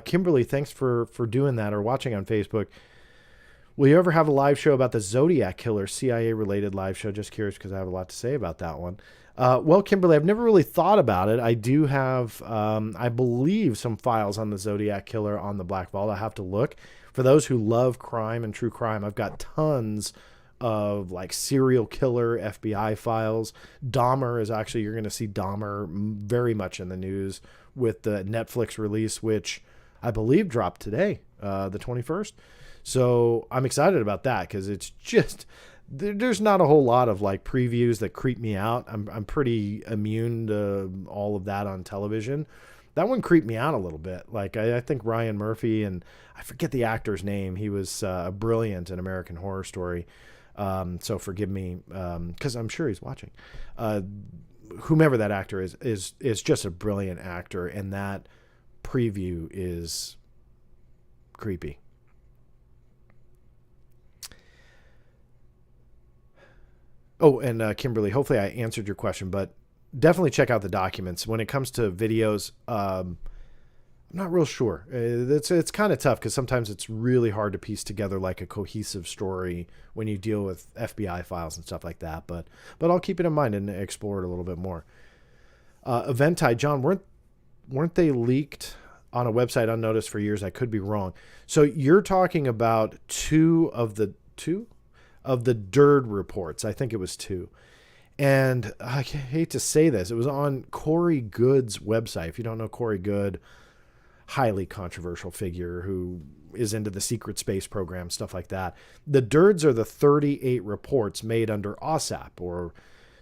Kimberly, thanks for doing that, or watching on Facebook. Will you ever have a live show about the Zodiac Killer, CIA-related live show? Just curious because I have a lot to say about that one. Well, Kimberly, I've never really thought about it. I do have, I believe, some files on the Zodiac Killer on the Black Vault. I have to look. For those who love crime and true crime, I've got tons of like serial killer FBI files. Dahmer is actually, you're going to see Dahmer very much in the news with the Netflix release, which I believe dropped today, the 21st. So I'm excited about that because it's just, there's not a whole lot of like previews that creep me out. I'm pretty immune to all of that on television. That one creeped me out a little bit. Like I think Ryan Murphy, and I forget the actor's name. He was brilliant in American Horror Story. So forgive me, because I'm sure he's watching. Whomever that actor is just a brilliant actor, and that preview is creepy. Oh, and Kimberly, hopefully I answered your question, but definitely check out the documents. When it comes to videos, I'm not real sure. It's kind of tough because sometimes it's really hard to piece together like a cohesive story when you deal with FBI files and stuff like that. But I'll keep it in mind and explore it a little bit more. Eventai, John, weren't they leaked on a website unnoticed for years? I could be wrong. So you're talking about two of the DIRD reports. I think it was two. And I hate to say this, it was on Corey Good's website. If you don't know Corey Good, highly controversial figure who is into the secret space program, stuff like that. The DIRDs are the 38 reports made under OSAP, or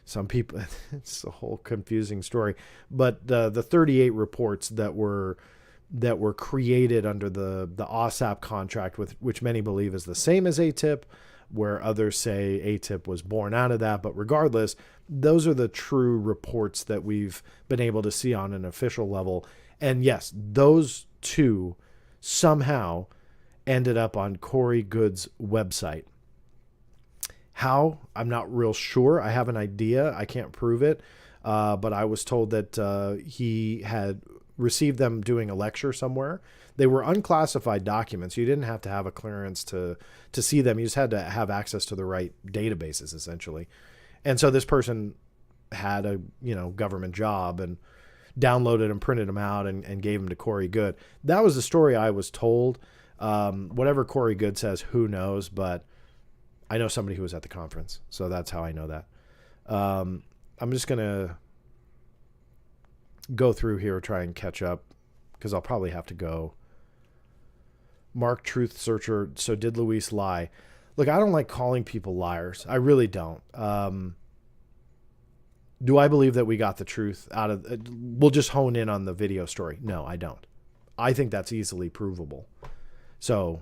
some people, it's a whole confusing story, but the 38 reports that were created under the OSAP contract, with which many believe is the same as ATIP, where others say ATIP was born out of that. But regardless, those are the true reports that we've been able to see on an official level. And yes, those two somehow ended up on Corey Goode's website. How? I'm not real sure. I have an idea. I can't prove it. But I was told that he had received them doing a lecture somewhere. They were unclassified documents. You didn't have to have a clearance to see them. You just had to have access to the right databases, essentially. And so this person had a government job and downloaded and printed them out and gave them to Corey Goode. That was the story I was told. Whatever Corey Goode says, who knows? But I know somebody who was at the conference, so that's how I know that. I'm just gonna go through here, try and catch up, because I'll probably have to go. Mark Truth Searcher. So did Luis lie? Look, I don't like calling people liars. I really don't. Do I believe that we got the truth out of? We'll just hone in on the video story. No, I don't. I think that's easily provable. So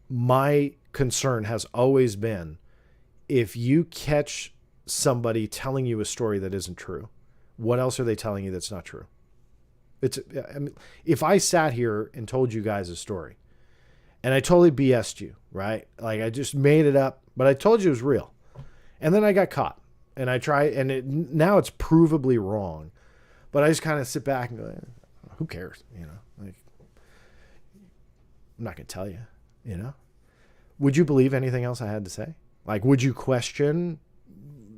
my concern has always been, if you catch somebody telling you a story that isn't true, what else are they telling you that's not true? I mean, if I sat here and told you guys a story and I totally BS'd you, right? Like I just made it up, but I told you it was real. And then I got caught and I try, and now it's provably wrong, but I just kind of sit back and go, who cares? Like, I'm not going to tell you, Would you believe anything else I had to say? Like, would you question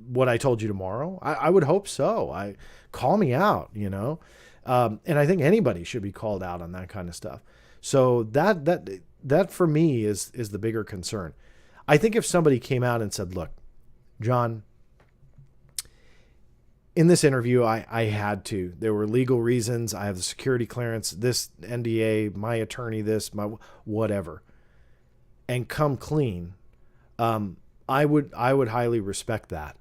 what I told you tomorrow? I would hope so. Call me out, and I think anybody should be called out on that kind of stuff. So that for me is the bigger concern. I think if somebody came out and said, look, John, in this interview, I had to. There were legal reasons. I have the security clearance, this NDA, my attorney, this, my whatever, and come clean. I would highly respect that.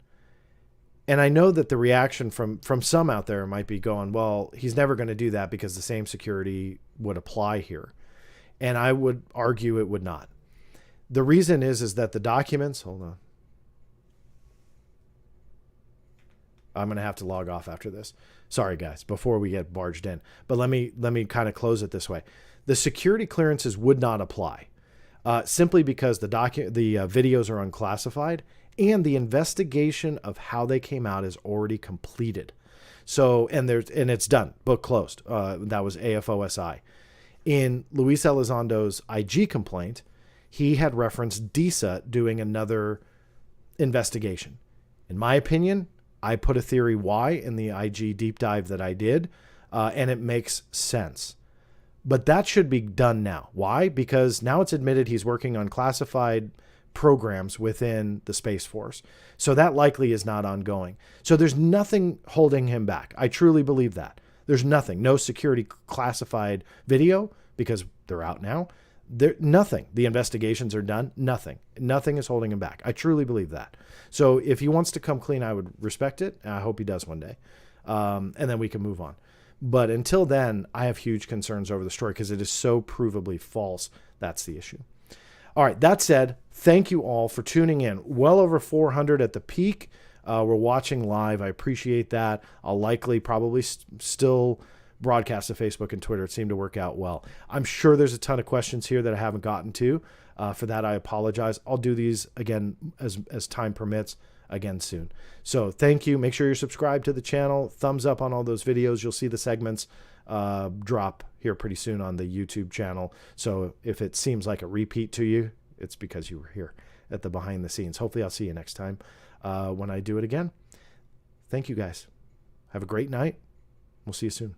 And I know that the reaction from some out there might be going, well, he's never going to do that because the same security would apply here. And I would argue it would not. The reason is that the documents, hold on. I'm going to have to log off after this. Sorry, guys, before we get barged in. But let me kind of close it this way. The security clearances would not apply simply because the videos are unclassified and the investigation of how they came out is already completed. So, and it's done, book closed. That was AFOSI. In Luis Elizondo's IG complaint, he had referenced DISA doing another investigation. In my opinion, I put a theory why in the IG deep dive that I did, and it makes sense. But that should be done now. Why? Because now it's admitted he's working on classified programs within the Space Force. So that likely is not ongoing. So there's nothing holding him back. I truly believe that. There's nothing. No security classified video because they're out now. Nothing. The investigations are done. Nothing. Nothing is holding him back. I truly believe that. So if he wants to come clean, I would respect it. And I hope he does one day. And then we can move on. But until then, I have huge concerns over the story because it is so provably false. That's the issue. All right. That said, thank you all for tuning in. Well over 400 at the peak. We're watching live. I appreciate that. I'll likely probably still broadcast to Facebook and Twitter. It seemed to work out well. I'm sure there's a ton of questions here that I haven't gotten to. For that, I apologize. I'll do these again as time permits again soon. So thank you. Make sure you're subscribed to the channel. Thumbs up on all those videos. You'll see the segments drop here pretty soon on the YouTube channel. So if it seems like a repeat to you, it's because you were here at the behind the scenes. Hopefully I'll see you next time when I do it again. Thank you guys. Have a great night. We'll see you soon.